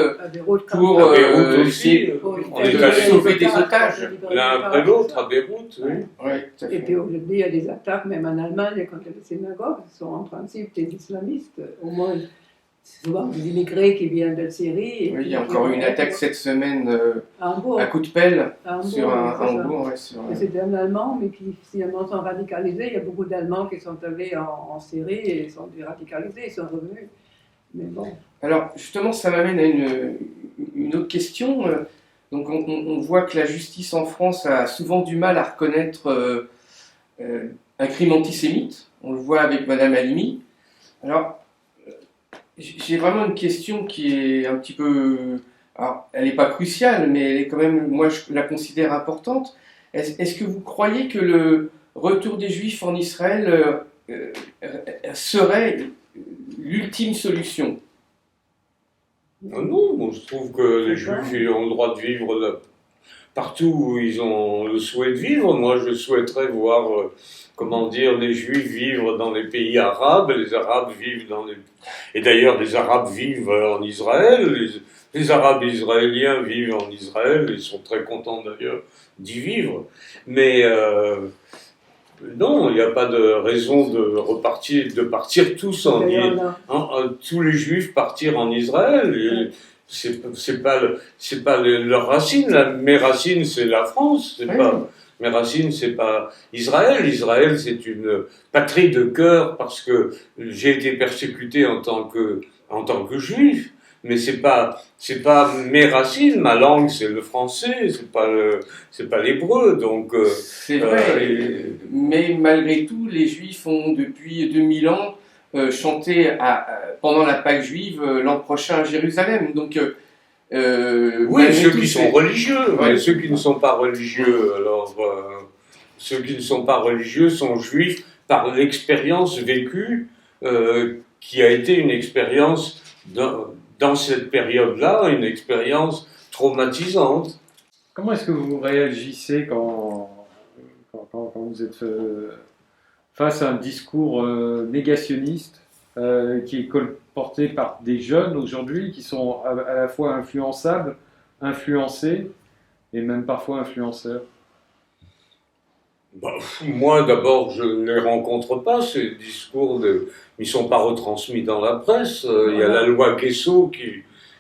pour à Beyrouth aussi. on est allé sauver des otages. L'un après l'autre, à Beyrouth. Oui. Oui, et puis aujourd'hui, il y a des attaques, même en Allemagne, contre les synagogues, qui sont en principe des islamistes. Au moins, c'est souvent des immigrés qui viennent de Syrie. Oui, il y a encore eu une attaque cette semaine à coup de pelle sur Hambourg. C'était un Allemand, mais qui finalement sont radicalisés. Il y a beaucoup d'Allemands qui sont allés en Syrie et sont déradicalisés, ils sont revenus. Mais bon. Alors, justement, ça m'amène à une autre question. Donc, on voit que la justice en France a souvent du mal à reconnaître un crime antisémite. On le voit avec Madame Halimi. Alors, j'ai vraiment une question qui est un petit peu... Alors, elle n'est pas cruciale, mais elle est quand même, moi, je la considère importante. Est-ce que vous croyez que le retour des Juifs en Israël serait l'ultime solution? Non, moi, je trouve que les Juifs ont le droit de vivre partout où ils ont le souhait de vivre. Moi, je souhaiterais voir, les Juifs vivre dans les pays arabes, les Arabes vivent dans les... Et d'ailleurs, les Arabes vivent en Israël, les Arabes israéliens vivent en Israël, ils sont très contents d'ailleurs d'y vivre. Mais non, il n'y a pas de raison de partir tous tous les Juifs partir en Israël. C'est pas leur racine. Mes racines, c'est la France. Mes racines, c'est pas Israël. Israël, c'est une patrie de cœur parce que j'ai été persécuté en tant que juif. Mais c'est pas mes racines. Ma langue, c'est le français. C'est pas l'hébreu. Donc c'est vrai. Mais malgré tout, les Juifs ont depuis 2000 ans chanté pendant la Pâque juive l'an prochain à Jérusalem. Donc oui, ceux qui sont religieux, mais ceux qui ne sont pas religieux, ceux qui ne sont pas religieux sont juifs par l'expérience vécue, qui a été une expérience dans cette période-là, une expérience traumatisante. Comment est-ce que vous réagissez quand vous êtes face à un discours négationniste qui est porté par des jeunes aujourd'hui qui sont à la fois influençables, influencés et même parfois influenceurs? Moi, d'abord, je ne les rencontre pas, ces discours. Ils ne sont pas retransmis dans la presse. Il y a la loi Guesso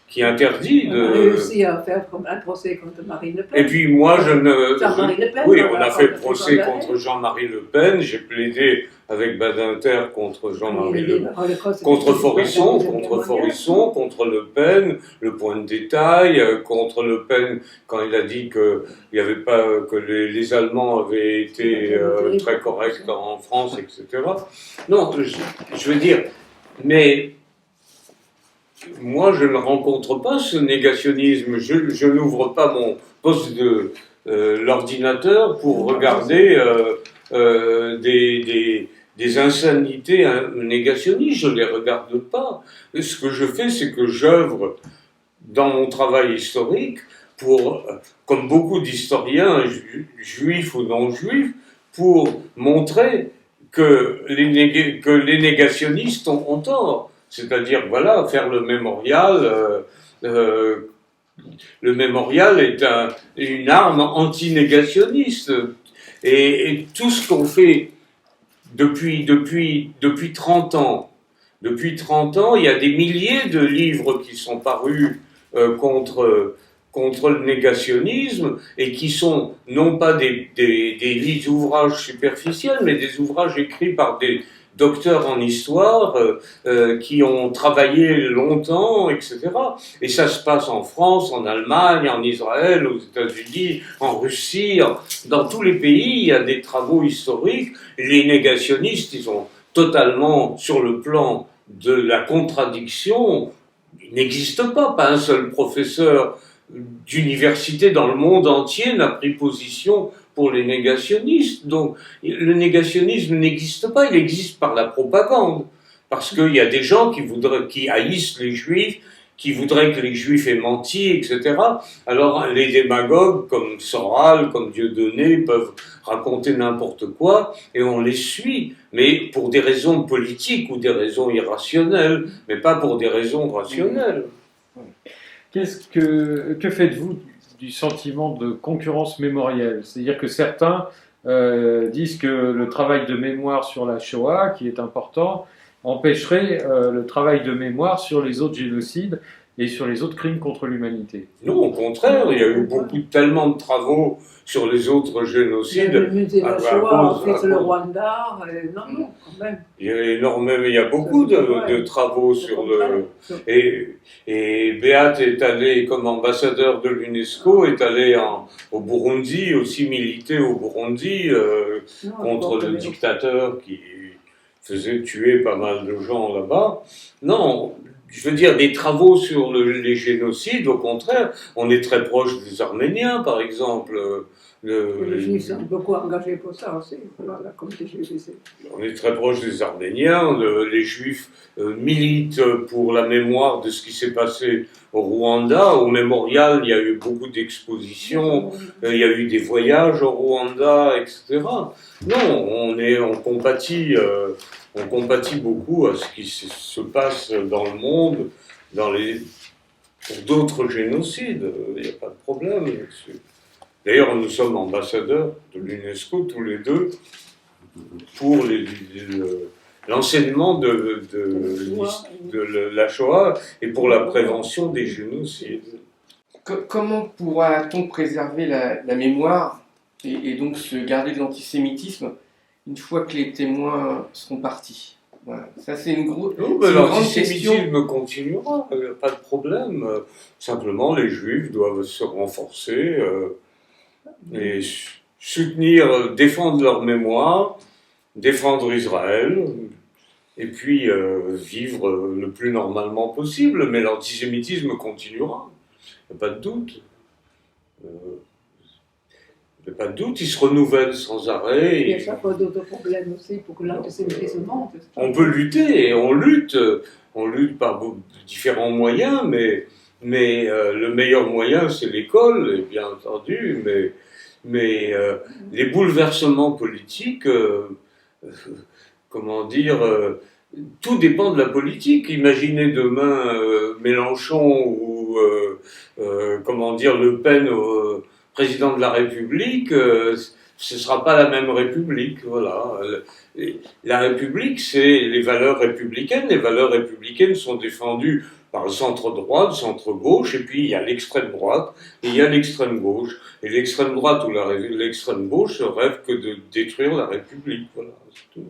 qui interdit de... On a réussi à faire un procès contre Marine Le Pen. Et puis moi, Jean-Marie Le Pen. Oui, on a fait procès contre Jean-Marie Le Pen. J'ai plaidé avec Badinter contre Jean-Marie Le Pen, contre Forisson, contre Le Pen, le point de détail, contre Le Pen quand il a dit que il y avait pas que les Allemands avaient été très corrects en France, etc. Non, je veux dire, mais moi, je ne rencontre pas ce négationnisme. Je n'ouvre pas mon poste de l'ordinateur pour regarder des insanités négationnistes. Je ne les regarde pas. Et ce que je fais, c'est que j'œuvre dans mon travail historique pour, comme beaucoup d'historiens, juifs ou non juifs, pour montrer que les négationnistes ont tort. C'est-à-dire, voilà, faire le mémorial. Le mémorial est une arme anti-négationniste. Et tout ce qu'on fait depuis 30 ans, il y a des milliers de livres qui sont parus contre le négationnisme et qui sont non pas des ouvrages superficiels, mais des ouvrages écrits par des docteurs en histoire qui ont travaillé longtemps, etc. Et ça se passe en France, en Allemagne, en Israël, aux États-Unis, en Russie, dans tous les pays, il y a des travaux historiques. Les négationnistes, ils sont totalement sur le plan de la contradiction. Il n'existe pas un seul professeur d'université dans le monde entier n'a pris position pour les négationnistes. Donc, le négationnisme n'existe pas, il existe par la propagande. Parce qu'il y a des gens qui haïssent les Juifs, qui voudraient que les Juifs aient menti, etc. Alors, les démagogues, comme Soral, comme Dieudonné, peuvent raconter n'importe quoi, et on les suit, mais pour des raisons politiques ou des raisons irrationnelles, mais pas pour des raisons rationnelles. Que faites-vous du sentiment de concurrence mémorielle? C'est-à-dire que certains disent que le travail de mémoire sur la Shoah, qui est important, empêcherait le travail de mémoire sur les autres génocides et sur les autres crimes contre l'humanité. Non, au contraire, il y a eu tellement de travaux sur les autres génocides. Le musée de la Shoah, ensuite le Rwanda, non, quand même. Il y a beaucoup de travaux sur le... Et Beat est allé, comme ambassadeur de l'UNESCO, est allé au Burundi, aussi militer au Burundi contre le dictateur qui faisait tuer pas mal de gens là-bas. Non, je veux dire, des travaux sur les génocides, au contraire, on est très proche des Arméniens, par exemple. Les Juifs sont beaucoup engagés pour ça aussi, la communauté juive ici. On est très proche des Arméniens, les Juifs militent pour la mémoire de ce qui s'est passé au Rwanda. Au mémorial, il y a eu beaucoup d'expositions, il y a eu des voyages au Rwanda, etc. Non, on compatit beaucoup à ce qui se passe dans le monde, pour d'autres génocides. Il n'y a pas de problème là-dessus. D'ailleurs, nous sommes ambassadeurs de l'UNESCO tous les deux pour l'enseignement de la Shoah et pour la prévention des génocides. Comment pourra-t-on préserver la mémoire et donc se garder de l'antisémitisme une fois que les témoins seront partis? Voilà. Ça, c'est une grande question. L'antisémitisme continuera, il n'y a pas de problème. Simplement, les Juifs doivent se renforcer et soutenir, défendre leur mémoire, défendre Israël, et puis vivre le plus normalement possible. Mais l'antisémitisme continuera, il n'y a pas de doute. Il n'y a pas de doute, il se renouvelle sans arrêt. Il y a pas d'autres problèmes aussi pour que l'antisémitisme monte. On peut lutter, et on lutte par différents moyens, mais le meilleur moyen, c'est l'école, bien entendu, mais les bouleversements politiques, tout dépend de la politique. Imaginez demain Mélenchon ou Le Pen président de la République, ce ne sera pas la même République, voilà. La République, c'est les valeurs républicaines. Les valeurs républicaines sont défendues par le centre-droit, le centre-gauche, et puis il y a l'extrême droite, et il y a l'extrême gauche. Et l'extrême droite ou l'extrême gauche rêve que de détruire la République, voilà, c'est tout.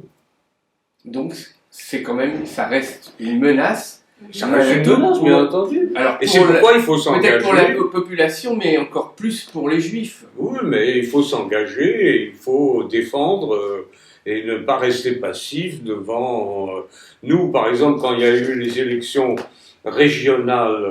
Donc, c'est quand même, ça reste une menace. Ça reste une menace, bien entendu. Alors, et c'est pourquoi il faut s'engager. Peut-être pour la population, mais encore plus pour les Juifs. Oui, mais il faut s'engager, et il faut défendre et ne pas rester passif devant... Nous, par exemple, quand il y a eu les élections régionales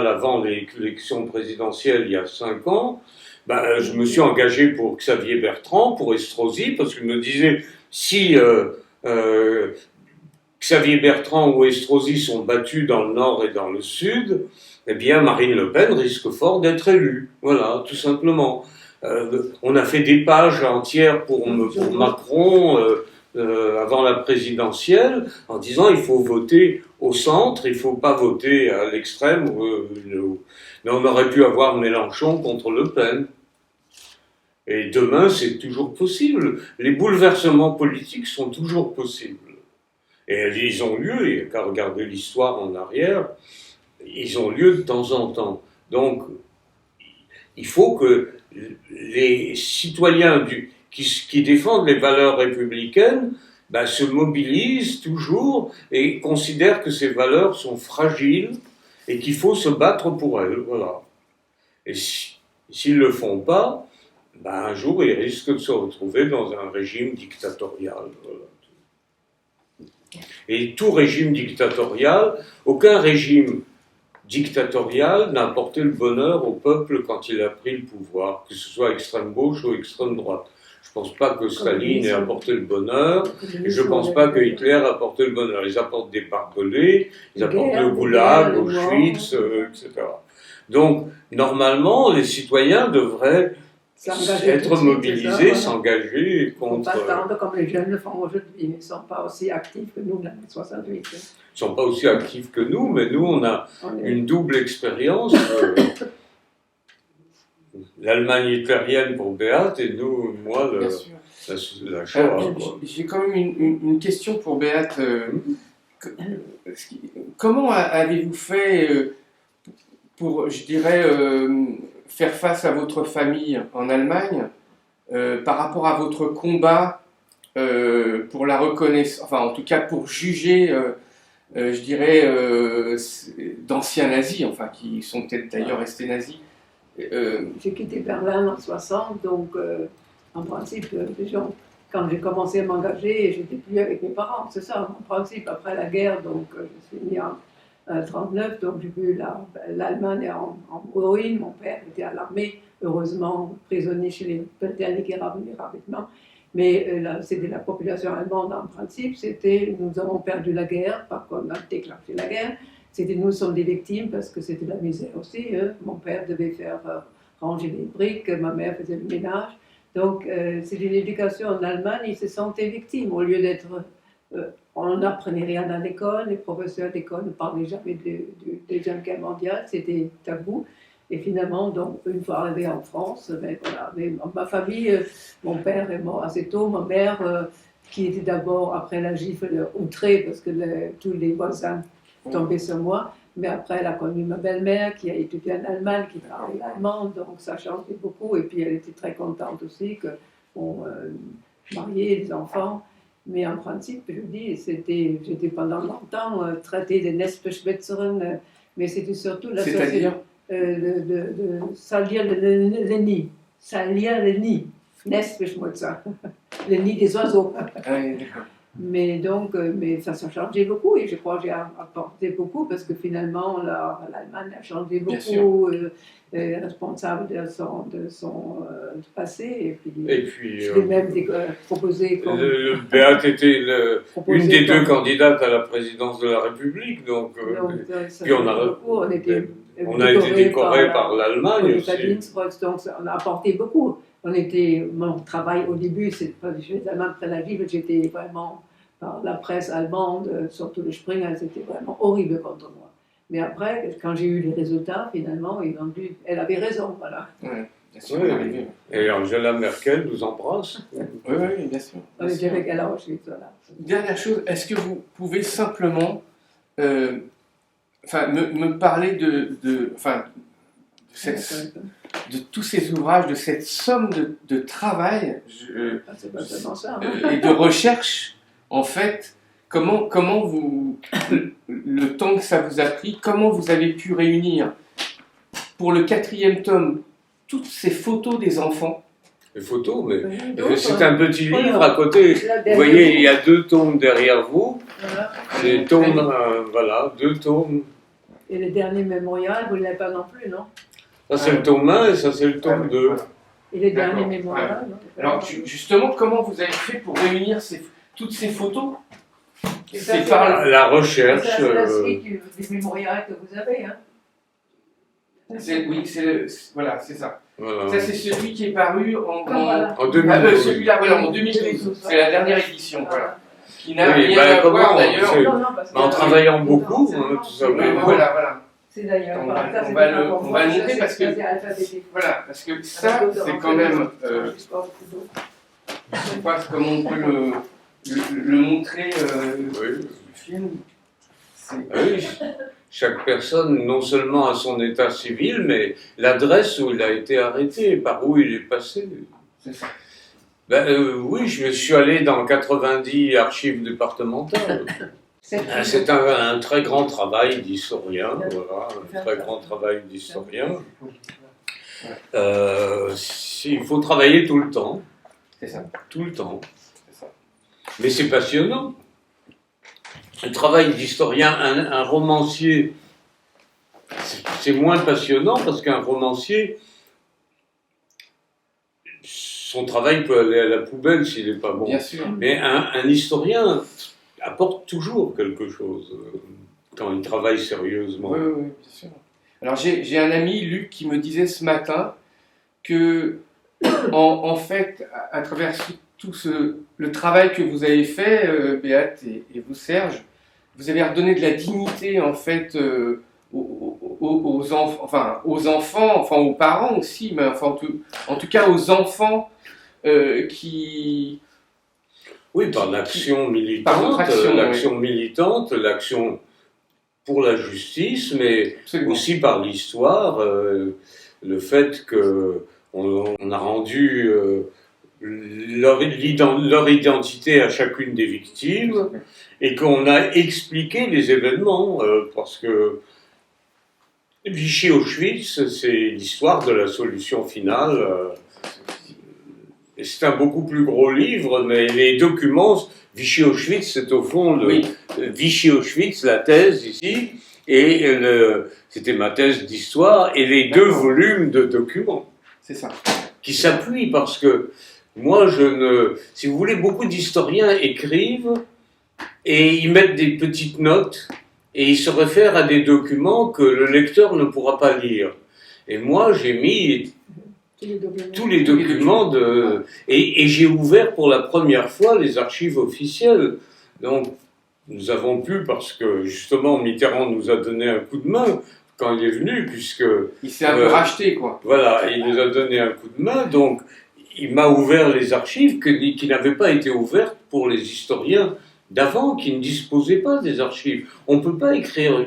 avant l'élection présidentielle il y a 5 ans, je me suis engagé pour Xavier Bertrand, pour Estrosi, parce qu'il me disait, si Xavier Bertrand ou Estrosi sont battus dans le nord et dans le sud, eh bien Marine Le Pen risque fort d'être élue. Voilà, tout simplement. On a fait des pages entières pour Macron avant la présidentielle, en disant il faut voter au centre, il ne faut pas voter à l'extrême. Mais on aurait pu avoir Mélenchon contre Le Pen. Et demain, c'est toujours possible. Les bouleversements politiques sont toujours possibles. Et ils ont lieu, il n'y a qu'à regarder l'histoire en arrière, ils ont lieu de temps en temps. Donc, il faut que les citoyens qui défendent les valeurs républicaines se mobilisent toujours et considèrent que ces valeurs sont fragiles et qu'il faut se battre pour elles. Voilà. Et s'ils ne le font pas, un jour ils risquent de se retrouver dans un régime dictatorial. Voilà. Et tout régime dictatorial, aucun régime dictatorial n'a apporté le bonheur au peuple quand il a pris le pouvoir, que ce soit extrême gauche ou extrême droite. Je ne pense pas que Staline ait apporté le bonheur, et je ne pense pas que Hitler a apporté le bonheur. Ils apportent des barbelés, ils apportent le goulag, Auschwitz, etc. Donc, normalement, les citoyens devraient être mobilisés, s'engager contre... Pas tant comme les jeunes le font aujourd'hui, ils ne sont pas aussi actifs que nous, dans les 68. Ils ne sont pas aussi actifs que nous, mais nous, on a une double expérience. L'Allemagne hitlérienne pour Beat et nous, moi, la Shoah. J'ai quand même une question pour Beat. Comment avez-vous fait pour, je dirais, faire face à votre famille en Allemagne par rapport à votre combat pour la reconnaissance, enfin en tout cas pour juger, je dirais, d'anciens nazis, enfin qui sont peut-être d'ailleurs restés nazis. J'ai quitté Berlin en 60, donc en principe, quand j'ai commencé à m'engager, j'étais plus avec mes parents, c'est ça, en principe, après la guerre, donc je suis née en 1939, donc j'ai vu l'Allemagne en ruine, mon père était à l'armée, heureusement prisonnier chez les Britanniques qui revenaient rapidement, mais c'était la population allemande en principe, nous avons perdu la guerre, par contre on a déclenché la guerre, nous sommes des victimes parce que c'était la misère aussi, mon père devait faire ranger les briques, ma mère faisait le ménage, donc c'est une éducation en Allemagne, ils se sentaient victimes au lieu d'être... on n'apprenait rien à l'école, les professeurs d'école ne parlaient jamais de Deuxième Guerre mondiale, c'était tabou. Et finalement, donc, une fois arrivé en France, voilà, ma famille, mon père est mort assez tôt, ma mère, qui était d'abord, après la gifle, outrée parce que tous les voisins tombaient sur moi, mais après elle a connu ma belle-mère qui a étudié en Allemagne, qui parlait l'allemand, donc ça changeait beaucoup. Et puis elle était très contente aussi qu'on mariait les enfants. Mais en principe, je dis, j'étais pendant longtemps traitée de Nestbeschwätzerin, mais c'était surtout la société de salir le nid. Salir le nid. Nestbeschmutzer. Le nid des oiseaux. Mais donc, ça a changé beaucoup et je crois que j'ai apporté beaucoup parce que finalement, l'Allemagne a changé beaucoup. Responsable de son passé. Et puis je l'ai même proposé comme... Beat était une des deux candidates à la présidence de la République. Donc puis on a été décoré par l'Allemagne aussi. Donc on a apporté beaucoup. Mon travail au début, je faisais après la vie, j'étais vraiment par la presse allemande, surtout le Springer, c'était vraiment horrible contre moi. Mais après, quand j'ai eu les résultats, finalement, elle avait raison, voilà. Ouais, bien sûr. Oui. Et Angela Merkel nous embrasse. Oui, bien sûr. On était avec elle à Auschwitz, voilà. Dernière chose, est-ce que vous pouvez simplement me parler de tous ces ouvrages, de cette somme de travail et de recherche, en fait, comment vous, le temps que ça vous a pris, comment vous avez pu réunir pour le 4e tome toutes ces photos des enfants? Les photos, mais c'est un petit livre à côté. Vous voyez, il y a 2 tomes derrière vous. Voilà. Les tomes, voilà, 2 tomes. Et le dernier mémorial, vous ne l'avez pas non plus, non? Ça c'est le tome 1 et ça c'est le tome 2. Et les derniers mémorial, non? Alors justement, comment vous avez fait pour réunir toutes ces photos? C'est par la recherche. C'est la suite du mémorial que vous avez, hein? Oui, voilà, c'est ça. Voilà. Ça, c'est celui qui est paru en 2012. Celui-là, voilà, en 2012. C'est la dernière édition, voilà. Qui n'a Oui, rien à voir d'ailleurs. En travaillant beaucoup, tout ça. Voilà. C'est d'ailleurs. On va le montrer parce que. Voilà, parce que ça, c'est quand même. Je sais pas comment on peut le montrer. Le film. Oui. Chaque personne, non seulement a son état civil, mais l'adresse où il a été arrêté, par où il est passé. C'est ça. Oui, je me suis allé dans 90 archives départementales. C'est un très grand travail d'historien, voilà, un très grand travail d'historien. Il faut travailler tout le temps. C'est ça. Tout le temps. C'est ça. Mais c'est passionnant. Le travail d'historien, un romancier, c'est moins passionnant parce qu'un romancier, son travail peut aller à la poubelle s'il n'est pas bon. Bien sûr. Mais un historien apporte toujours quelque chose quand il travaille sérieusement. Oui, bien sûr. Alors j'ai un ami, Luc, qui me disait ce matin que, en fait, à travers tout le travail que vous avez fait, Béate et vous, Serge, vous avez redonné de la dignité, en fait, aux enfants, aux parents aussi, mais enfin, en tout cas aux enfants qui... Oui, par l'action militante, l'action pour la justice, mais Absolument. aussi par l'histoire, le fait qu'on a rendu leur identité à chacune des victimes et qu'on a expliqué les événements, parce que Vichy-Auschwitz, c'est l'histoire de la solution finale. C'est un beaucoup plus gros livre, mais les documents, Vichy-Auschwitz, c'est au fond Vichy-Auschwitz, la thèse ici, et c'était ma thèse d'histoire, et les deux volumes de documents. C'est ça. Qui s'appuient, parce que moi, si vous voulez, beaucoup d'historiens écrivent, et ils mettent des petites notes, et ils se réfèrent à des documents que le lecteur ne pourra pas lire. Et moi, j'ai mis tous les documents et j'ai ouvert pour la première fois les archives officielles. Donc, nous avons pu, parce que justement Mitterrand nous a donné un coup de main quand il est venu, puisque... Il s'est un peu racheté, quoi. Voilà, il nous a donné un coup de main, donc il m'a ouvert les archives qui n'avaient pas été ouvertes pour les historiens d'avant, qui ne disposaient pas des archives. On ne peut pas écrire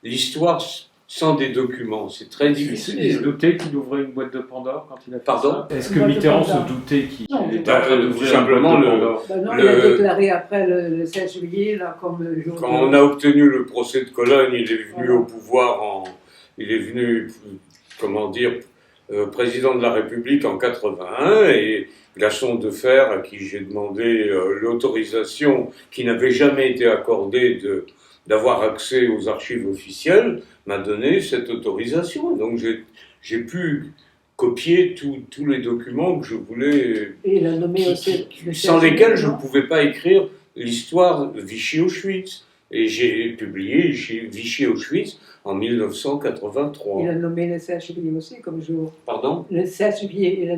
l'histoire sans des documents, c'est très difficile. Il se doutait qu'il ouvrait une boîte de Pandore quand il a fait Pardon ça. Est-ce que Mitterrand se doutait qu'il était en train d'ouvrir une boîte de Pandore? Non, il a déclaré après le 16 juillet, là, comme le jour... Quand on a obtenu le procès de Cologne, il est venu au pouvoir il est venu, comment dire, président de la République en 81, et Gaston Defferre, à qui j'ai demandé l'autorisation qui n'avait jamais été accordée d'avoir accès aux archives officielles, m'a donné cette autorisation. Donc j'ai pu copier tous les documents que je voulais, et il a nommé aussi sans lesquels je ne pouvais pas écrire l'histoire de Vichy-Auschwitz. Et j'ai publié Vichy-Auschwitz en 1983. Il a nommé le 16 juillet aussi comme jour. Pardon ? Le 16 juillet, il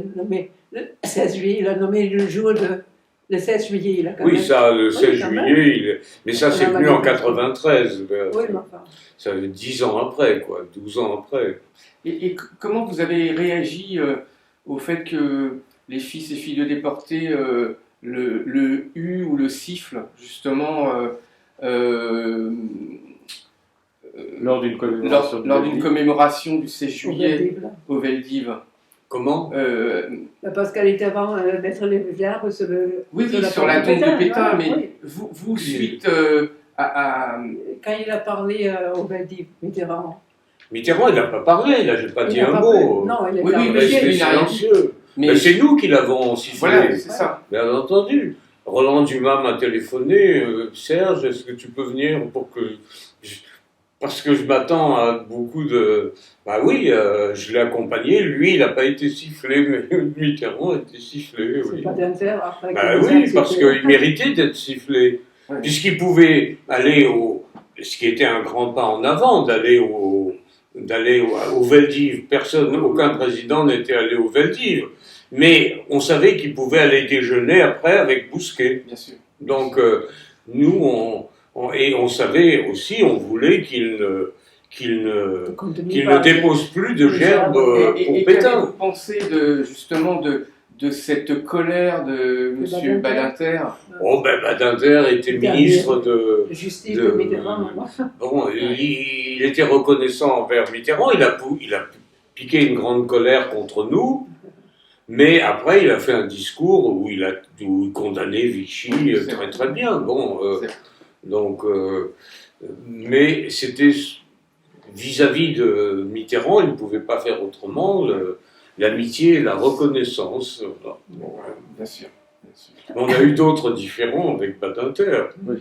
a nommé le jour de... Le 16 juillet, il a quand même... Oui, ça, le 16 juillet, mais ça c'est venu en 93. Oui, mais enfin... Ça fait 10 ans après, quoi, 12 ans après. Et comment vous avez réagi au fait que les fils et filles de déportés, le U ou le siffle, justement, lors d'une commémoration du 16 juillet au Veldiv? Comment parce qu'elle était avant mettre les verbes sur le... Oui, sur la tombe de Pétain, mais vous suite quand il a parlé au Veldiv, Mitterrand, il n'a pas parlé, là, j'ai pas dit un mot. Non, il est resté silencieux. Mais c'est nous qui l'avons sifflé. Voilà, c'est ça. Bien entendu. Roland Dumas m'a téléphoné, Serge, est-ce que tu peux venir parce que je m'attends à beaucoup de... Bah oui, je l'ai accompagné, lui il n'a pas été sifflé, mais Mitterrand a été sifflé. C'est pas d'intérêt après. Bah oui, parce qu'il méritait d'être sifflé. Ouais. Puisqu'il pouvait aller ce qui était un grand pas en avant, d'aller au Veldiv. Aucun président n'était allé au Veldiv. Mais on savait qu'il pouvait aller déjeuner après avec Bousquet. Bien sûr. Donc, nous, on savait aussi, on voulait qu'il ne dépose plus de gerbes pour Pétain. Qu'avez-vous pensé justement de cette colère de M. Badinter? Oh ben Badinter était ministre de justice de Mitterrand. Bon, il était reconnaissant envers Mitterrand, il a piqué une grande colère contre nous, mais après il a fait un discours où il condamnait Vichy très très bien. Bon, mais c'était vis-à-vis de Mitterrand, il ne pouvait pas faire autrement. L'amitié et la reconnaissance. Bien sûr. On a eu d'autres différends avec Badinter. Oui.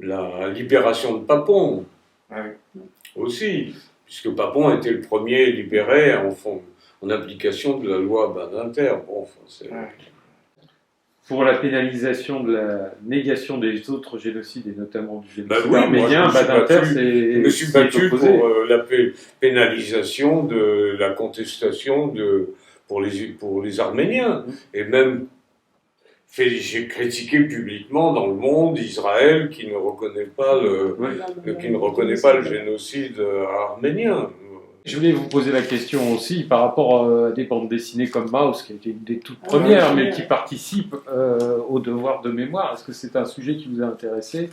La libération de Papon. Ah oui. aussi, puisque Papon était le premier libéré en application de la loi Badinter. Bon, enfin, c'est... Pour la pénalisation de la négation des autres génocides, et notamment du génocide oui, arménien, je me suis battu pour la pénalisation de la contestation pour les Arméniens. Et même, j'ai critiqué publiquement dans le monde Israël qui ne reconnaît pas le génocide arménien. Je voulais vous poser la question aussi par rapport à des bandes dessinées comme Maus, qui a été une des toutes premières, mais qui participe au devoir de mémoire. Est-ce que c'est un sujet qui vous a intéressé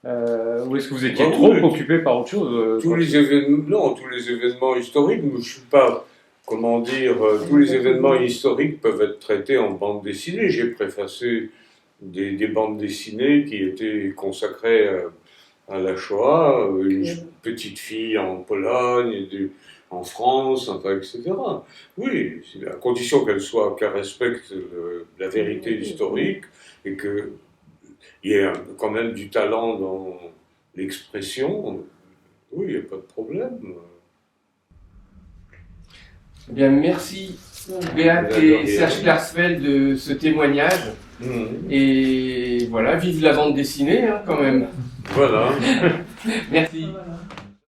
ou est-ce que vous étiez trop occupé par autre chose tous les événements historiques, je ne suis pas, tous les événements historiques peuvent être traités en bande dessinée. J'ai préfacé des bandes dessinées qui étaient consacrées à la Shoah, une petite fille en Pologne, en France, enfin, etc. Oui, à condition qu'elle respecte la vérité historique et qu'il y ait quand même du talent dans l'expression. Oui, il n'y a pas de problème. Eh bien, merci Beat et Serge Klarsfeld de ce témoignage. Et voilà, vive la bande dessinée quand même. Voilà. Merci. Voilà.